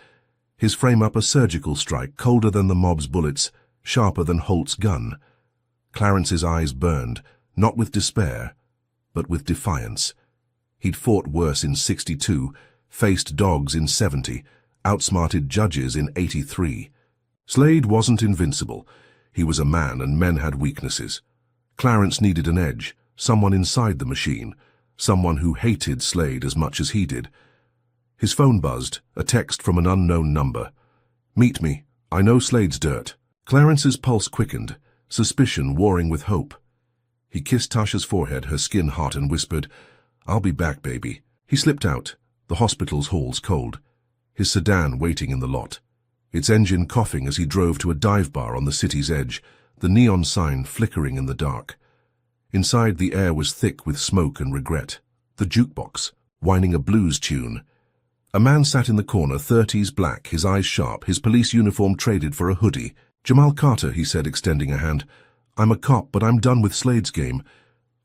[SPEAKER 1] His frame-up a surgical strike, colder than the mob's bullets, sharper than Holt's gun. Clarence's eyes burned, not with despair, but with defiance. He'd fought worse in 62, faced dogs in 70, outsmarted judges in 83. Slade wasn't invincible. He was a man, and men had weaknesses. Clarence needed an edge, someone inside the machine, someone who hated Slade as much as he did. His phone buzzed, a text from an unknown number. "Meet me. I know Slade's dirt." Clarence's pulse quickened, suspicion warring with hope. He kissed Tasha's forehead, her skin hot, and whispered, "I'll be back, baby." He slipped out, the hospital's halls cold, his sedan waiting in the lot, its engine coughing as he drove to a dive bar on the city's edge, the neon sign flickering in the dark. Inside, the air was thick with smoke and regret. The jukebox, whining a blues tune. A man sat in the corner, 30s, black, his eyes sharp, his police uniform traded for a hoodie. "Jamal Carter," he said, extending a hand. "I'm a cop, but I'm done with Slade's game."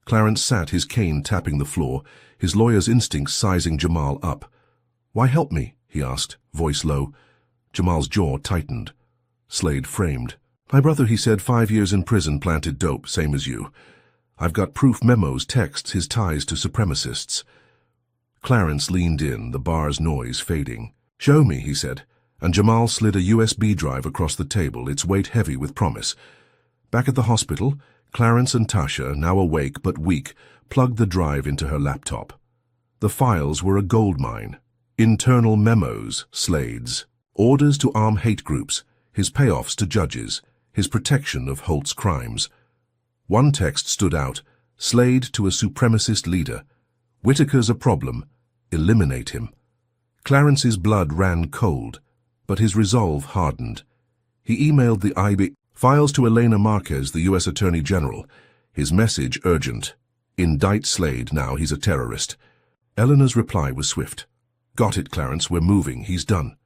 [SPEAKER 1] Clarence sat, his cane tapping the floor, his lawyer's instincts sizing Jamal up. "Why help me?" he asked, voice low. Jamal's jaw tightened. Slade framed. "My brother," he said, 5 years in prison, planted dope, same as you. I've got proof, memos, texts, his ties to supremacists." Clarence leaned in, the bar's noise fading. "Show me," he said, and Jamal slid a USB drive across the table, its weight heavy with promise. Back at the hospital, Clarence and Tasha, now awake but weak, plugged the drive into her laptop. The files were a goldmine. Internal memos, Slade's. Orders to arm hate groups, his payoffs to judges, his protection of Holt's crimes. One text stood out, Slade to a supremacist leader. "Whitaker's a problem. Eliminate him." Clarence's blood ran cold, but his resolve hardened. He emailed the IB files to Elena Marquez, the U.S. Attorney General. His message urgent. "Indict Slade, now he's a terrorist." Elena's reply was swift. "Got it, Clarence, we're moving, he's done."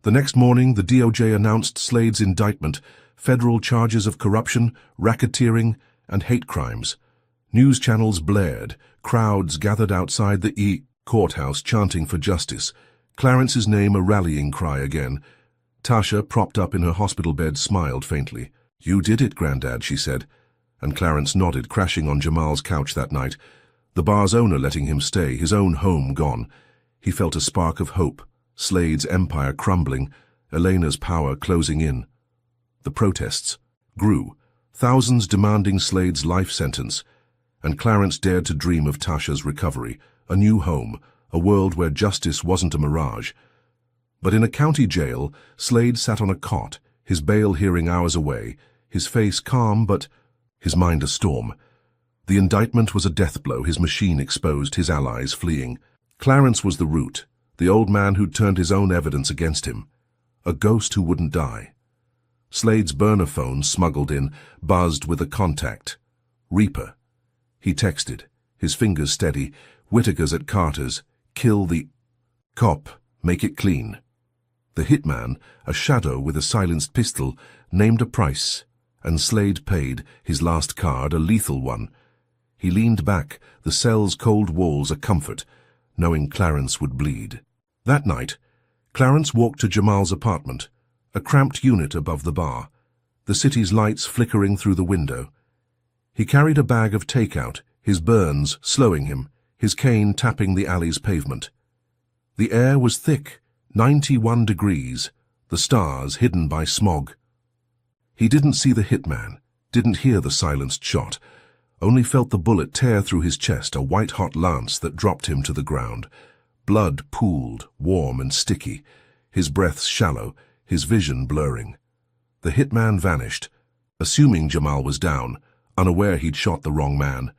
[SPEAKER 1] The next morning, the DOJ announced Slade's indictment, federal charges of corruption, racketeering, and hate crimes. News channels blared, crowds gathered outside the courthouse chanting for justice. Clarence's name a rallying cry again. Tasha, propped up in her hospital bed, smiled faintly. "You did it, Grandad," she said, and Clarence nodded, crashing on Jamal's couch that night. The bar's owner letting him stay, his own home gone. He felt a spark of hope, Slade's empire crumbling, Elena's power closing in. The protests grew, thousands demanding Slade's life sentence, and Clarence dared to dream of Tasha's recovery, a new home, a world where justice wasn't a mirage. But in a county jail, Slade sat on a cot, his bail hearing hours away, his face calm but his mind a storm. The indictment was a death blow, his machine exposed, his allies fleeing. Clarence was the root, the old man who'd turned his own evidence against him, a ghost who wouldn't die. Slade's burner phone, smuggled in, buzzed with a contact. Reaper. He texted, his fingers steady. "Whitaker's at Carter's. Kill the cop. Make it clean." The hitman, a shadow with a silenced pistol, named a price, and Slade paid, his last card a lethal one. He leaned back, the cell's cold walls a comfort, knowing Clarence would bleed. That night, Clarence walked to Jamal's apartment, a cramped unit above the bar, the city's lights flickering through the window. He carried a bag of takeout, his burns slowing him, his cane tapping the alley's pavement. The air was thick, 91 degrees, the stars hidden by smog. He didn't see the hitman, didn't hear the silenced shot, only felt the bullet tear through his chest, a white-hot lance that dropped him to the ground. Blood pooled, warm and sticky, his breath shallow, his vision blurring. The hitman vanished, assuming Jamal was down, unaware he'd shot the wrong man.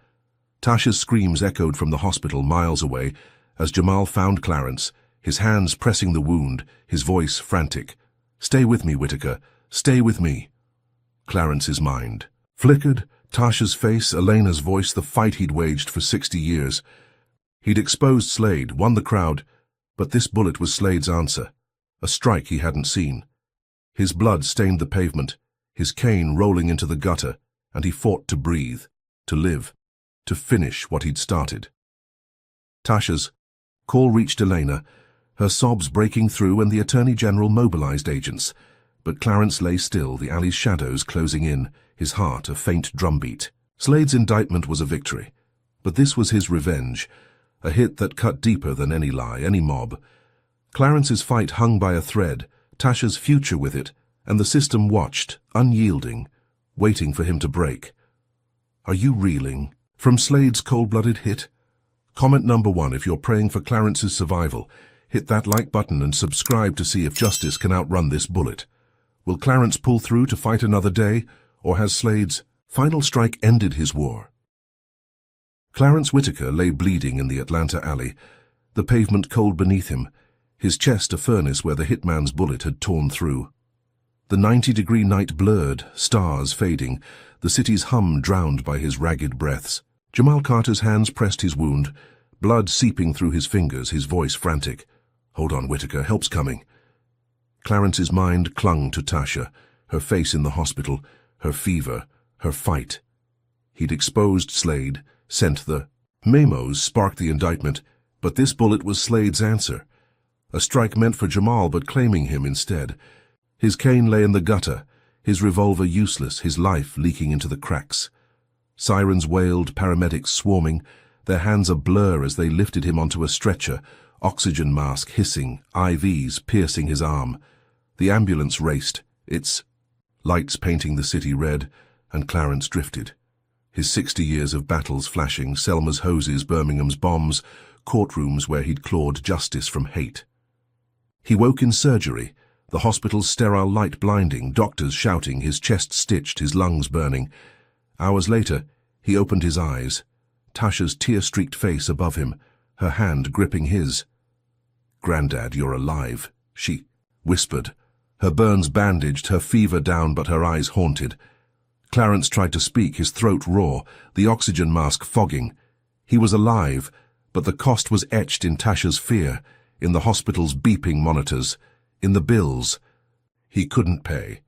[SPEAKER 1] Tasha's screams echoed from the hospital miles away as Jamal found Clarence, his hands pressing the wound, his voice frantic. "Stay with me, Whitaker. Stay with me." Clarence's mind flickered, Tasha's face, Elena's voice, the fight he'd waged for 60 years. He'd exposed Slade, won the crowd, but this bullet was Slade's answer, a strike he hadn't seen. His blood stained the pavement, his cane rolling into the gutter, and he fought to breathe, to live, to finish what he'd started. Tasha's call reached Elena, her sobs breaking through, and the Attorney General mobilized agents. But Clarence lay still, the alley's shadows closing in, his heart a faint drumbeat. Slade's indictment was a victory, but this was his revenge, a hit that cut deeper than any lie, any mob. Clarence's fight hung by a thread, Tasha's future with it, and the system watched, unyielding, waiting for him to break. Are you reeling from Slade's cold-blooded hit? Comment number 1 if you're praying for Clarence's survival. Hit that like button and subscribe to see if justice can outrun this bullet. Will Clarence pull through to fight another day, or has Slade's final strike ended his war? Clarence Whitaker lay bleeding in the Atlanta alley, the pavement cold beneath him, his chest a furnace where the hitman's bullet had torn through. The 90-degree night blurred, stars fading, the city's hum drowned by his ragged breaths. Jamal Carter's hands pressed his wound, blood seeping through his fingers, his voice frantic. Hold on, Whitaker, help's coming. Clarence's mind clung to Tasha, her face in the hospital, her fever, her fight. He'd exposed Slade, sent the memos, sparked the indictment, but this bullet was Slade's answer. A strike meant for Jamal, but claiming him instead. His cane lay in the gutter, his revolver useless, his life leaking into the cracks. Sirens wailed, paramedics swarming, their hands a blur as they lifted him onto a stretcher, oxygen mask hissing, IVs piercing his arm. The ambulance raced, its lights painting the city red, and Clarence drifted. His 60 years of battles flashing, Selma's hoses, Birmingham's bombs, courtrooms where he'd clawed justice from hate. He woke in surgery, the hospital's sterile light blinding, doctors shouting, his chest stitched, his lungs burning. Hours later, he opened his eyes, Tasha's tear-streaked face above him, her hand gripping his. "Grandad, you're alive," she whispered, her burns bandaged, her fever down but her eyes haunted. Clarence tried to speak, his throat raw, the oxygen mask fogging. He was alive, but the cost was etched in Tasha's fear, in the hospital's beeping monitors, in the bills. He couldn't pay.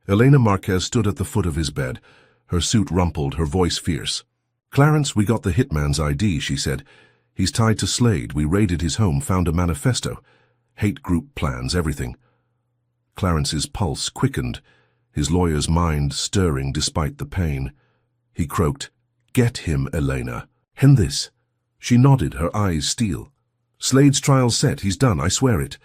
[SPEAKER 1] Elena Marquez stood at the foot of his bed, her suit rumpled, her voice fierce. "Clarence, we got the hitman's ID," she said. "He's tied to Slade. We raided his home, found a manifesto. Hate group plans, everything." Clarence's pulse quickened, his lawyer's mind stirring despite the pain. He croaked, "Get him, Elena. Hen this." She nodded, her eyes steel. "Slade's trial's set. He's done, I swear it."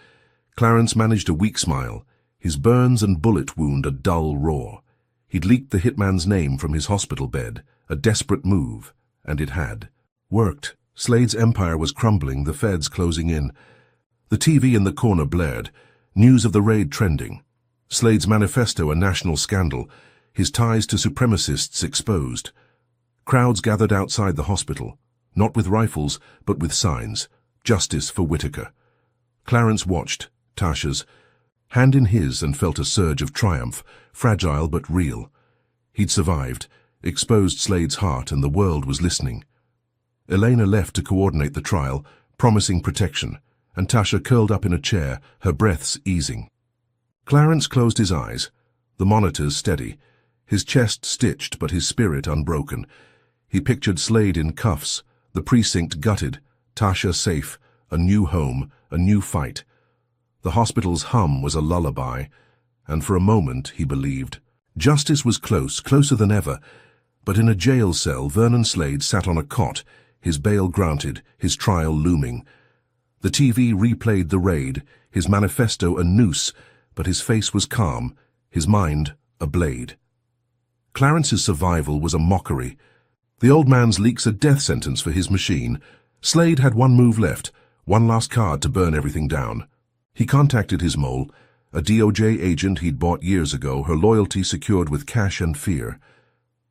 [SPEAKER 1] Clarence managed a weak smile, his burns and bullet wound a dull roar. He'd leaked the hitman's name from his hospital bed, a desperate move, and it had worked. Slade's empire was crumbling, the feds closing in. The TV in the corner blared, news of the raid trending. Slade's manifesto a national scandal, his ties to supremacists exposed. Crowds gathered outside the hospital, not with rifles, but with signs. Justice for Whitaker. Clarence watched, Tasha's hand in his, and felt a surge of triumph, fragile but real. He'd survived, exposed Slade's heart, and the world was listening. Elena left to coordinate the trial, promising protection, and Tasha curled up in a chair, her breaths easing. Clarence closed his eyes, the monitors steady, his chest stitched but his spirit unbroken. He pictured Slade in cuffs, the precinct gutted, Tasha safe, a new home, a new fight. The hospital's hum was a lullaby, and for a moment he believed. Justice was close, closer than ever, but in a jail cell Vernon Slade sat on a cot, his bail granted, his trial looming. The TV replayed the raid, his manifesto a noose, but his face was calm, his mind a blade. Clarence's survival was a mockery. The old man's leaks a death sentence for his machine. Slade had one move left, one last card to burn everything down. He contacted his mole, a DOJ agent he'd bought years ago, her loyalty secured with cash and fear.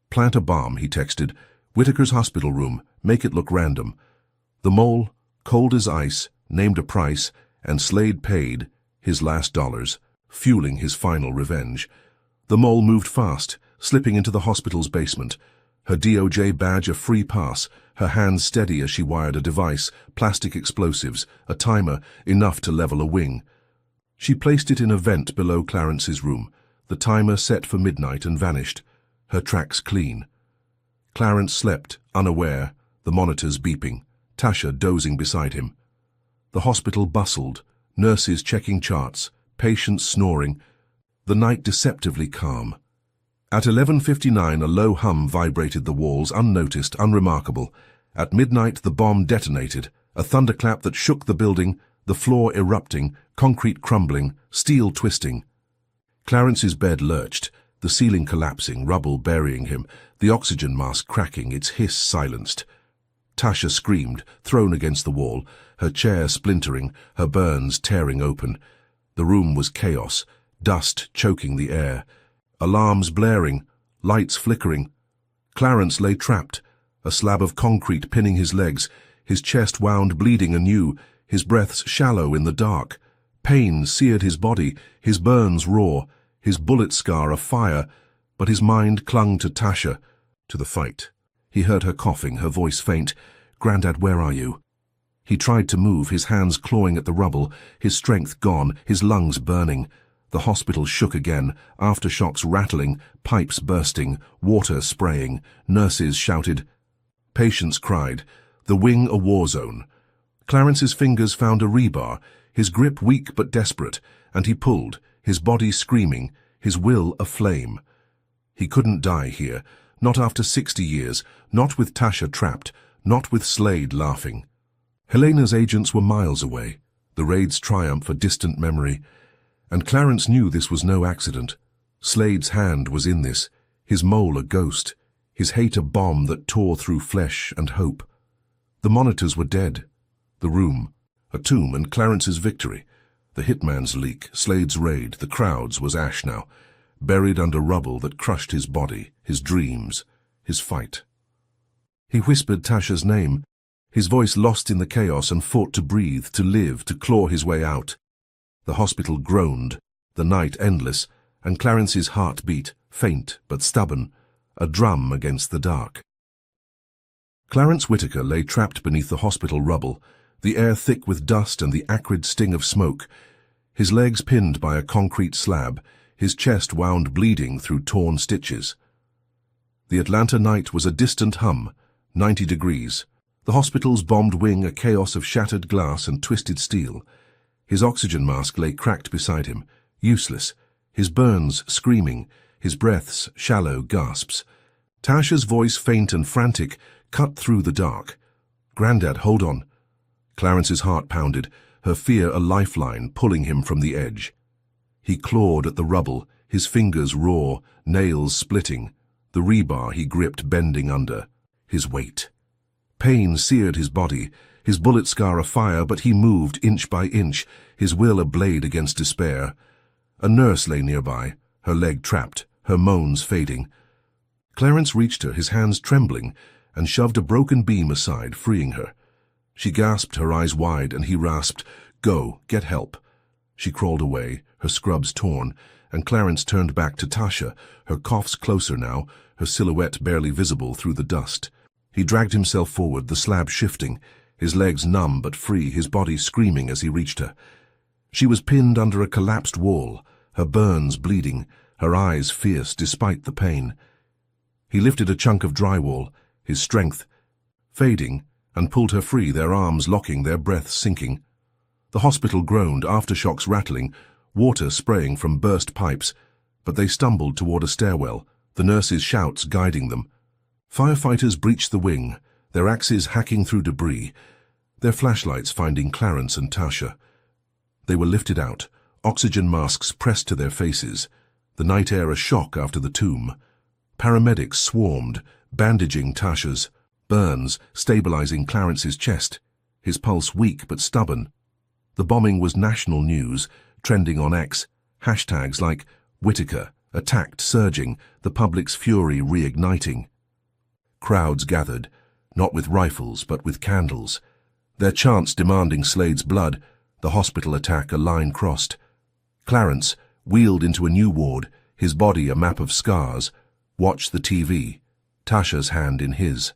[SPEAKER 1] "Plant a bomb," he texted. "Whitaker's hospital room, make it look random." The mole, cold as ice, named a price, and Slade paid, his last dollars, fueling his final revenge. The mole moved fast, slipping into the hospital's basement. her DOJ badge a free pass, her hands steady as she wired a device, plastic explosives, a timer, enough to level a wing. She placed it in a vent below Clarence's room. The timer set for midnight and vanished, her tracks clean. Clarence slept, unaware, the monitors beeping, Tasha dozing beside him. The hospital bustled, nurses checking charts, patients snoring, the night deceptively calm. At 11:59 a low hum vibrated the walls, unnoticed, unremarkable. At midnight the bomb detonated, a thunderclap that shook the building, the floor erupting, concrete crumbling, steel twisting. Clarence's bed lurched, the ceiling collapsing, rubble burying him, the oxygen mask cracking, its hiss silenced. Tasha screamed, thrown against the wall, her chair splintering, her burns tearing open. The room was chaos, dust choking the air, alarms blaring, lights flickering. Clarence lay trapped, a slab of concrete pinning his legs, his chest wound bleeding anew, his breaths shallow in the dark. Pain seared his body, his burns raw, his bullet scar a fire, but his mind clung to Tasha, to the fight. He heard her coughing, her voice faint. "Grandad, where are you?" He tried to move, his hands clawing at the rubble, his strength gone, his lungs burning. The hospital shook again, aftershocks rattling, pipes bursting, water spraying. Nurses shouted. Patients cried. The wing a war zone. Clarence's fingers found a rebar, his grip weak but desperate, and he pulled, his body screaming, his will aflame. He couldn't die here, not after 60 years, not with Tasha trapped, not with Slade laughing. Helena's agents were miles away, the raid's triumph a distant memory, and Clarence knew this was no accident. Slade's hand was in this, his mole a ghost, his hate a bomb that tore through flesh and hope. The monitors were dead, the room, a tomb, and Clarence's victory. The hitman's leak, Slade's raid, the crowds was ash now, buried under rubble that crushed his body, his dreams, his fight. He whispered Tasha's name, his voice lost in the chaos, and fought to breathe, to live, to claw his way out. The hospital groaned, the night endless, and Clarence's heart beat, faint but stubborn, a drum against the dark. Clarence Whitaker lay trapped beneath the hospital rubble, the air thick with dust and the acrid sting of smoke, his legs pinned by a concrete slab, his chest wound bleeding through torn stitches. The Atlanta night was a distant hum, 90 degrees, the hospital's bombed wing a chaos of shattered glass and twisted steel. His oxygen mask lay cracked beside him, useless, his burns screaming, his breaths shallow gasps. Tasha's voice, faint and frantic, cut through the dark. "Grandad, hold on." Clarence's heart pounded, her fear a lifeline pulling him from the edge. He clawed at the rubble, his fingers raw, nails splitting, the rebar he gripped bending under, his weight. Pain seared his body, his bullet scar afire, but he moved inch by inch, his will a blade against despair. A nurse lay nearby, her leg trapped, her moans fading. Clarence reached her, his hands trembling, and shoved a broken beam aside, freeing her. She gasped, her eyes wide, and he rasped, "Go, get help." She crawled away, her scrubs torn, and Clarence turned back to Tasha, her coughs closer now, her silhouette barely visible through the dust. He dragged himself forward, the slab shifting, his legs numb but free, his body screaming as he reached her. She was pinned under a collapsed wall, her burns bleeding, her eyes fierce despite the pain. He lifted a chunk of drywall, his strength fading, and pulled her free, their arms locking, their breaths sinking. The hospital groaned, aftershocks rattling, water spraying from burst pipes, but they stumbled toward a stairwell, the nurses' shouts guiding them. Firefighters breached the wing, their axes hacking through debris, their flashlights finding Clarence and Tasha. They were lifted out, oxygen masks pressed to their faces, the night air a shock after the tomb. Paramedics swarmed, bandaging Tasha's burns, stabilizing Clarence's chest, his pulse weak but stubborn. The bombing was national news, trending on X, hashtags like Whitaker, attacked surging, the public's fury reigniting. Crowds gathered, not with rifles but with candles, their chants demanding Slade's blood, the hospital attack a line crossed. Clarence, wheeled into a new ward, his body a map of scars, watched the TV. Tasha's hand in his.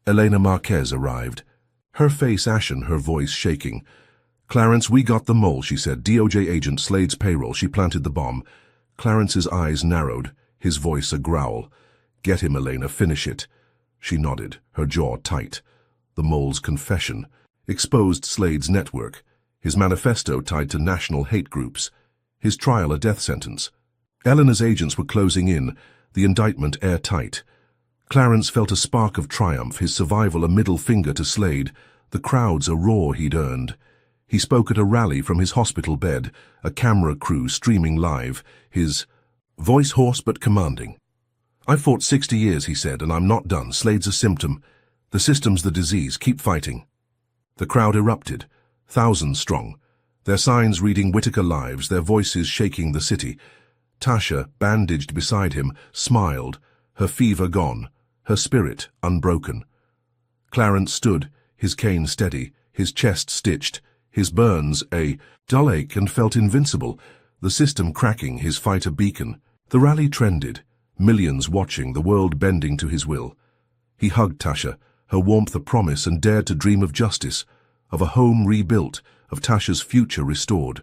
[SPEAKER 1] Elena Marquez arrived. Her face ashen, her voice shaking. "Clarence, we got the mole," she said. "DOJ agent, Slade's payroll. She planted the bomb." Clarence's eyes narrowed, his voice a growl. "Get him, Elena, finish it." She nodded, her jaw tight. The mole's confession exposed Slade's network, his manifesto tied to national hate groups, his trial a death sentence. Eleanor's agents were closing in, the indictment airtight. Clarence felt a spark of triumph, his survival a middle finger to Slade, the crowds a roar he'd earned. He spoke at a rally from his hospital bed, a camera crew streaming live, his voice hoarse but commanding. "I fought 60 years, he said, and I'm not done. Slade's a symptom. The system's the disease. Keep fighting." The crowd erupted, thousands strong, their signs reading Whitaker Lives, their voices shaking the city. Tasha, bandaged beside him, smiled, her fever gone, her spirit unbroken. Clarence stood, his cane steady, his chest stitched, his burns a dull ache, and felt invincible, the system cracking, his fight a beacon. The rally trended, millions watching, the world bending to his will. He hugged Tasha, her warmth a promise, and dared to dream of justice, of a home rebuilt, of Tasha's future restored.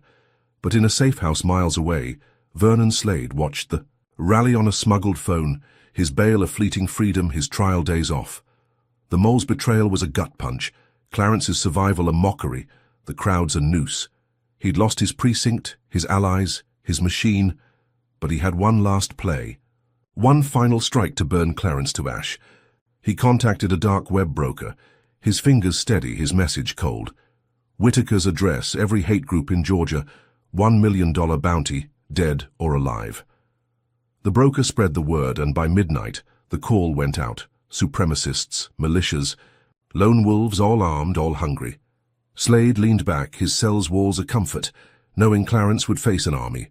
[SPEAKER 1] But in a safe house miles away, Vernon Slade watched the rally on a smuggled phone, his bail a fleeting freedom, his trial days off. The mole's betrayal was a gut punch, Clarence's survival a mockery, the crowds a noose. He'd lost his precinct, his allies, his machine, but he had one last play. One final strike to burn Clarence to ash. He contacted a dark web broker, his fingers steady, his message cold. Whitaker's address, every hate group in Georgia, $1 million bounty, dead or alive. The broker spread the word, and by midnight, the call went out. Supremacists, militias, lone wolves, all armed, all hungry. Slade leaned back, his cell's walls a comfort, knowing Clarence would face an army.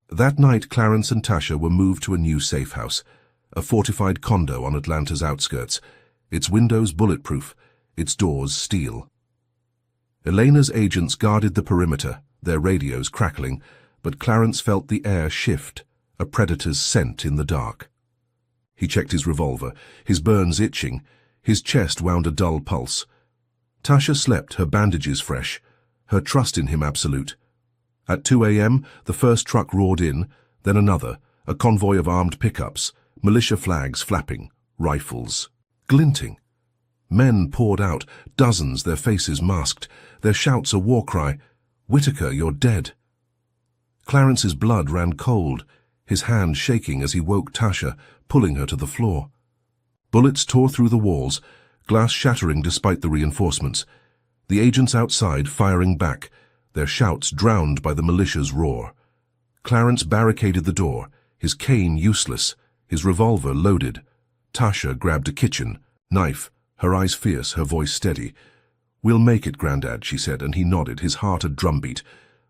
[SPEAKER 1] That night, Clarence and Tasha were moved to a new safe house, a fortified condo on Atlanta's outskirts, its windows bulletproof, its doors steel. Elena's agents guarded the perimeter, their radios crackling, but Clarence felt the air shift, a predator's scent in the dark. He checked his revolver, his burns itching, his chest wound a dull pulse. Tasha slept, her bandages fresh, her trust in him absolute. At 2 a.m., the first truck roared in, then another, a convoy of armed pickups, militia flags flapping, rifles glinting. Men poured out, dozens, their faces masked, their shouts a war cry, "Whitaker, you're dead." Clarence's blood ran cold, his hand shaking as he woke Tasha, pulling her to the floor. Bullets tore through the walls, glass shattering despite the reinforcements. The agents outside firing back, their shouts drowned by the militia's roar. Clarence barricaded the door, his cane useless, his revolver loaded. Tasha grabbed a kitchen knife, her eyes fierce, her voice steady. "We'll make it, Grandad," she said, and he nodded, his heart a drumbeat.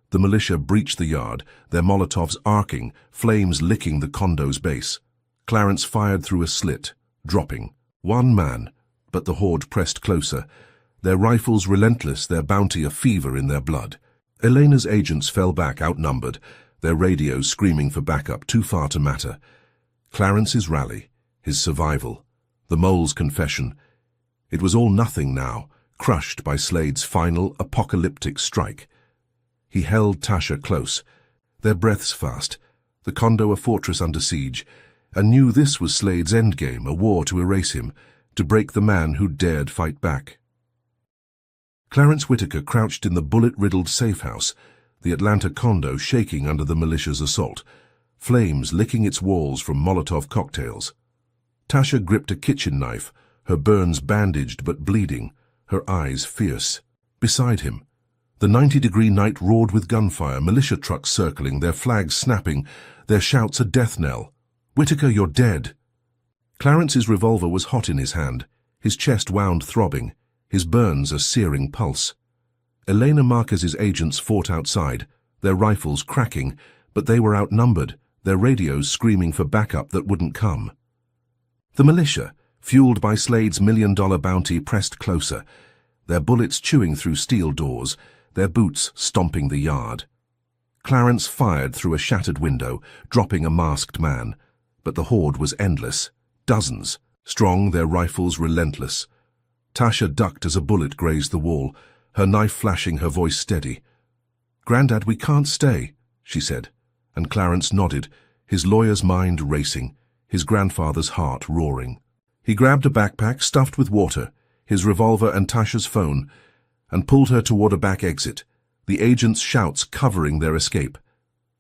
[SPEAKER 1] The militia breached the yard, their Molotovs arcing, flames licking the condo's base. Clarence fired through a slit, dropping. One man, but the horde pressed closer, their rifles relentless, their bounty a fever in their blood. Elena's agents fell back outnumbered, their radios screaming for backup, too far to matter. Clarence's rally, his survival, the mole's confession. It was all nothing now, crushed by Slade's final apocalyptic strike. He held Tasha close, their breaths fast, the condo a fortress under siege, and knew this was Slade's endgame, a war to erase him, to break the man who dared fight back. Clarence Whitaker crouched in the bullet-riddled safe house, the Atlanta condo shaking under the militia's assault, flames licking its walls from Molotov cocktails. Tasha gripped a kitchen knife, her burns bandaged but bleeding, her eyes fierce. Beside him, the 90-degree night roared with gunfire, militia trucks circling, their flags snapping, their shouts a death knell. "Whitaker, you're dead." Clarence's revolver was hot in his hand, his chest wound throbbing, his burns a searing pulse. Elena Marquez's agents fought outside, their rifles cracking, but they were outnumbered, their radios screaming for backup that wouldn't come. The militia, fueled by Slade's million-dollar bounty, pressed closer, their bullets chewing through steel doors, their boots stomping the yard. Clarence fired through a shattered window, dropping a masked man, but the horde was endless, dozens, Strong, their rifles relentless. Tasha ducked as a bullet grazed the wall, her knife flashing, her voice steady. "Grandad, we can't stay," she said, and Clarence nodded, his lawyer's mind racing, his grandfather's heart roaring. He grabbed a backpack stuffed with water, his revolver and Tasha's phone, and pulled her toward a back exit, the agents' shouts covering their escape.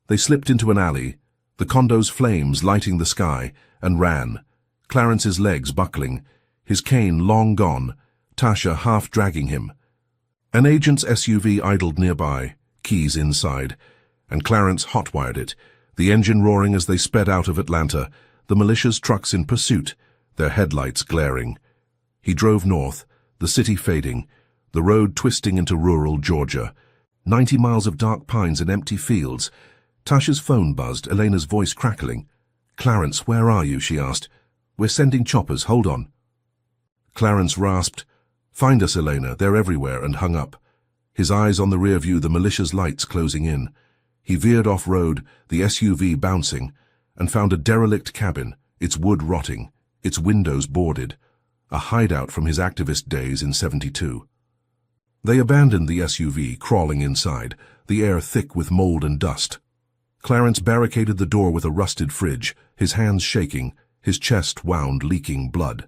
[SPEAKER 1] They slipped into an alley, the condo's flames lighting the sky, and ran, Clarence's legs buckling, his cane long gone, Tasha half dragging him. An agent's SUV idled nearby, keys inside, and Clarence hotwired it, the engine roaring as they sped out of Atlanta, the militia's trucks in pursuit, their headlights glaring. He drove north, the city fading, the road twisting into rural Georgia. 90 miles of dark pines and empty fields. Tasha's phone buzzed, Elena's voice crackling. "Clarence, where are you?" she asked. "We're sending choppers, hold on." Clarence rasped, "Find us, Elena, they're everywhere," and hung up. His eyes on the rear view, the militia's lights closing in. He veered off-road, the SUV bouncing, and found a derelict cabin, its wood rotting, its windows boarded, a hideout from his activist days in '72. They abandoned the SUV, crawling inside, the air thick with mold and dust. Clarence barricaded the door with a rusted fridge, his hands shaking, his chest wound, leaking blood.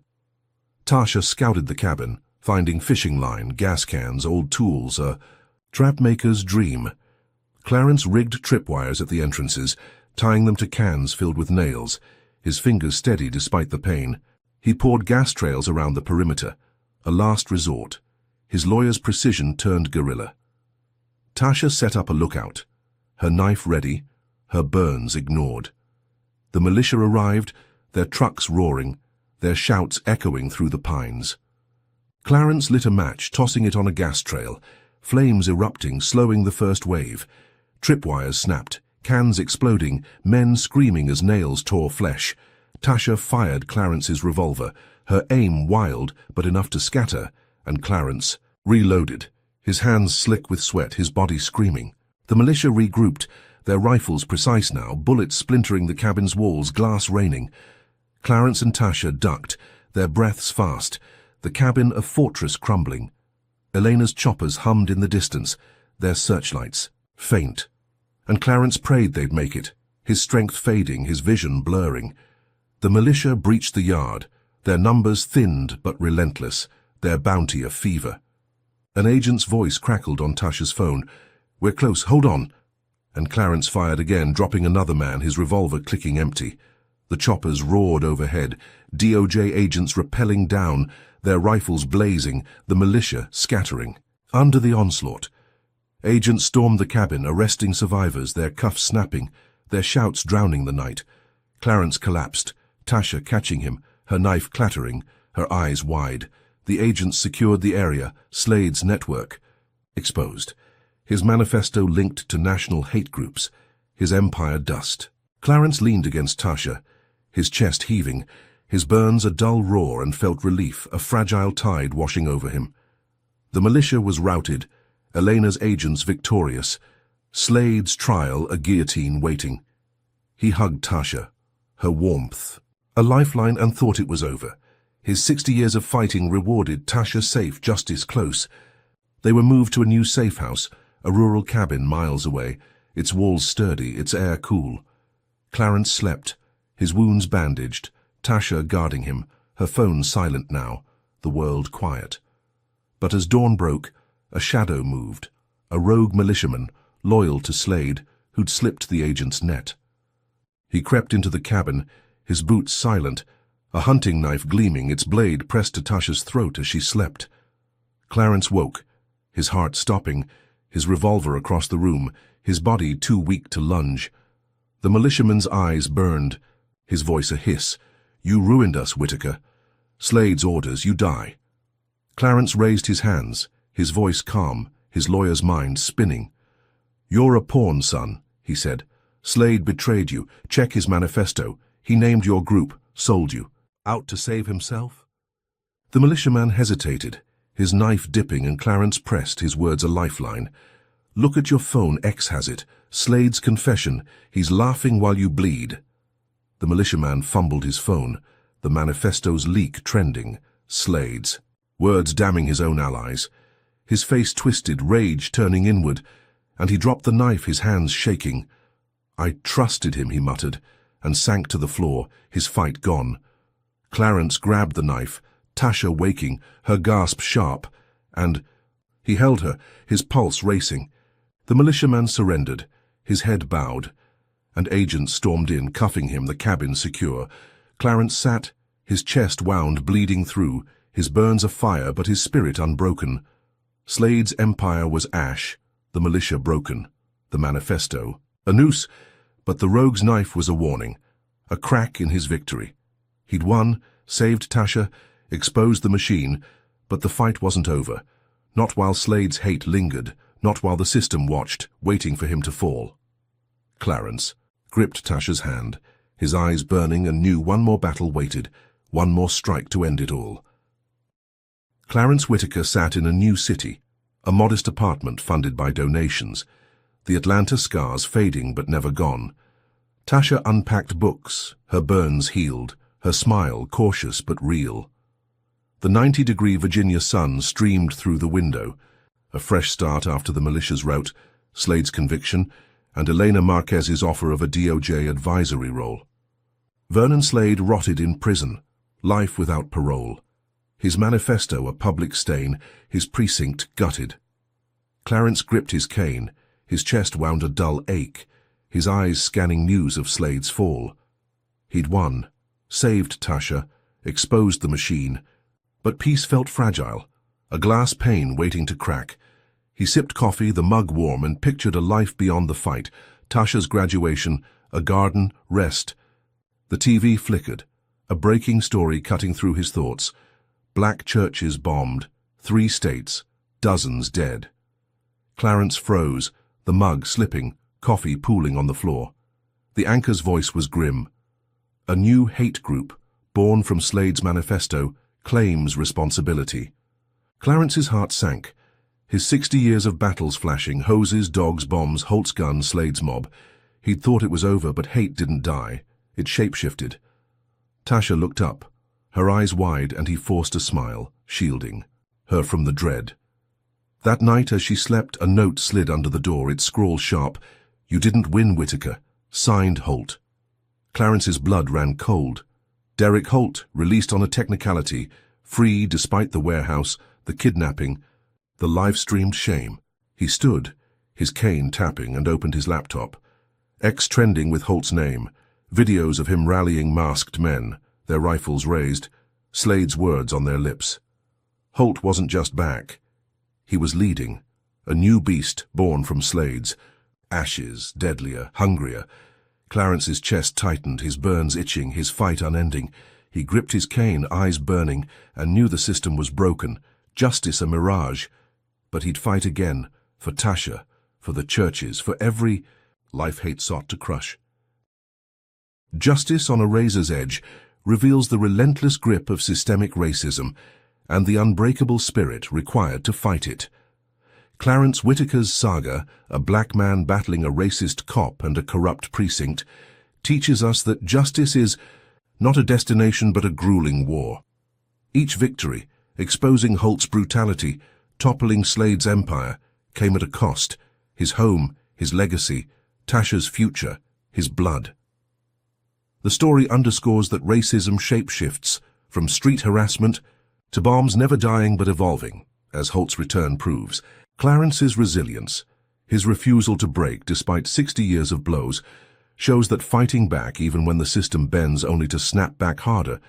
[SPEAKER 1] Tasha scouted the cabin, finding fishing line, gas cans, old tools, a trapmaker's dream. Clarence rigged tripwires at the entrances, tying them to cans filled with nails, his fingers steady despite the pain. He poured gas trails around the perimeter, a last resort. His lawyer's precision turned guerrilla. Tasha set up a lookout, her knife ready, her burns ignored. The militia arrived, their trucks roaring, their shouts echoing through the pines. Clarence lit a match, tossing it on a gas trail, flames erupting, slowing the first wave. Tripwires snapped, cans exploding, men screaming as nails tore flesh. Tasha fired Clarence's revolver, her aim wild but enough to scatter, and Clarence reloaded, his hands slick with sweat, his body screaming. The militia regrouped, their rifles precise now, bullets splintering the cabin's walls, glass raining. Clarence and Tasha ducked, their breaths fast, the cabin a fortress crumbling. Elena's choppers hummed in the distance, their searchlights faint. And Clarence prayed they'd make it, his strength fading, his vision blurring. The militia breached the yard, their numbers thinned but relentless, their bounty a fever. An agent's voice crackled on Tasha's phone. "We're close, hold on." And Clarence fired again, dropping another man, his revolver clicking empty. The choppers roared overhead, DOJ agents rappelling down, their rifles blazing, the militia scattering. Under the onslaught, agents stormed the cabin, arresting survivors, their cuffs snapping, their shouts drowning the night. Clarence collapsed, Tasha catching him, her knife clattering, her eyes wide. The agents secured the area, Slade's network. Exposed. His manifesto linked to national hate groups, his empire dust. Clarence leaned against Tasha, his chest heaving, his burns a dull roar, and felt relief, a fragile tide washing over him. The militia was routed, Elena's agents victorious, Slade's trial a guillotine waiting. He hugged Tasha, her warmth, a lifeline, and thought it was over. His 60 years of fighting rewarded, Tasha safe, justice close. They were moved to a new safe house, a rural cabin miles away, its walls sturdy, its air cool. Clarence slept, his wounds bandaged, Tasha guarding him, her phone silent now, the world quiet. But as dawn broke, a shadow moved, a rogue militiaman, loyal to Slade, who'd slipped the agent's net. He crept into the cabin, his boots silent, a hunting knife gleaming, its blade pressed to Tasha's throat as she slept. Clarence woke, his heart stopping, his revolver across the room, his body too weak to lunge. The militiaman's eyes burned, his voice a hiss. "You ruined us, Whitaker. Slade's orders, you die." Clarence raised his hands, his voice calm, his lawyer's mind spinning. "You're a pawn, son," he said. "Slade betrayed you. Check his manifesto. He named your group, sold you. Out to save himself?" The militiaman hesitated, his knife dipping, and Clarence pressed, his words a lifeline. "Look at your phone, X has it. Slade's confession. He's laughing while you bleed." The militiaman fumbled his phone. the manifesto's leak trending, Slade's. Words damning his own allies. His face twisted, rage turning inward, and he dropped the knife, his hands shaking. "I trusted him," he muttered, and sank to the floor, his fight gone. Clarence grabbed the knife, Tasha waking, her gasp sharp, and he held her, his pulse racing. The militiaman surrendered, his head bowed, and agents stormed in, cuffing him, the cabin secure. Clarence sat, his chest wound, bleeding through, his burns afire but his spirit unbroken. Slade's empire was ash, the militia broken, the manifesto a noose, but the rogue's knife was a warning, a crack in his victory. He'd won, saved Tasha, exposed the machine, but the fight wasn't over. Not while Slade's hate lingered, not while the system watched, waiting for him to fall. Clarence gripped Tasha's hand, his eyes burning, and knew one more battle waited, one more strike to end it all. Clarence Whitaker sat in a new city, a modest apartment funded by donations, the Atlanta scars fading but never gone. Tasha unpacked books, her burns healed, her smile cautious but real. The 90-degree Virginia sun streamed through the window, a fresh start after the militia's rout, Slade's conviction, and Elena Marquez's offer of a DOJ advisory role. Vernon Slade rotted in prison, life without parole. His manifesto a public stain, his precinct gutted. Clarence gripped his cane, his chest wound a dull ache, his eyes scanning news of Slade's fall. He'd won, saved Tasha, exposed the machine, but peace felt fragile, a glass pane waiting to crack. He sipped coffee, the mug warm, and pictured a life beyond the fight, Tasha's graduation, a garden, rest. The TV flickered, a breaking story cutting through his thoughts. Black churches bombed, 3 states, dozens dead. Clarence froze, the mug slipping, coffee pooling on the floor. The anchor's voice was grim. A new hate group, born from Slade's manifesto, claims responsibility. Clarence's heart sank. His 60 years of battles flashing, hoses, dogs, bombs, Holt's gun, Slade's mob. He'd thought it was over, but hate didn't die. It shapeshifted. Tasha looked up, her eyes wide, and he forced a smile, shielding her from the dread. That night, as she slept, a note slid under the door, its scrawl sharp, "You didn't win, Whitaker. Signed Holt." Clarence's blood ran cold. Derek Holt, released on a technicality, free despite the warehouse, the kidnapping, the live-streamed shame. He stood, his cane tapping, and opened his laptop. X trending with Holt's name, videos of him rallying masked men, their rifles raised, Slade's words on their lips. Holt wasn't just back. He was leading, a new beast born from Slade's. Ashes, deadlier, hungrier. Clarence's chest tightened, his burns itching, his fight unending. He gripped his cane, eyes burning, and knew the system was broken, justice a mirage. But he'd fight again, for Tasha, for the churches, for every life hate sought to crush. Justice on a razor's edge reveals the relentless grip of systemic racism and the unbreakable spirit required to fight it. Clarence Whitaker's saga, a black man battling a racist cop and a corrupt precinct, teaches us that justice is not a destination but a grueling war. Each victory, exposing Holt's brutality, toppling Slade's empire, came at a cost: his home, his legacy, Tasha's future, his blood. The story underscores that racism shapeshifts, from street harassment to bombs never dying but evolving, as Holt's return proves. Clarence's resilience, his refusal to break despite 60 years of blows, shows that fighting back even when the system bends only to snap back harder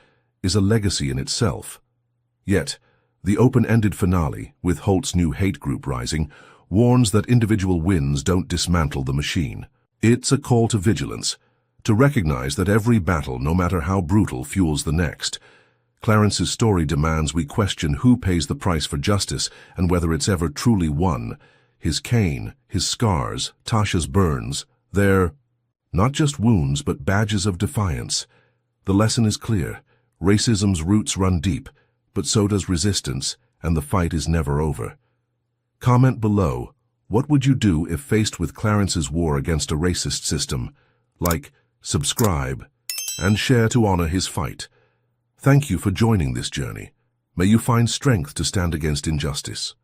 [SPEAKER 1] is a legacy in itself. Yet, the open-ended finale, with Holt's new hate group rising, warns that individual wins don't dismantle the machine. It's a call to vigilance, to recognize that every battle, no matter how brutal, fuels the next. Clarence's story demands we question who pays the price for justice and whether it's ever truly won. His cane, his scars, Tasha's burns, they're not just wounds but badges of defiance. The lesson is clear. Racism's roots run deep, but so does resistance, and the fight is never over. Comment below, what would you do if faced with Clarence's war against a racist system? Like, subscribe, and share to honor his fight. Thank you for joining this journey. May you find strength to stand against injustice.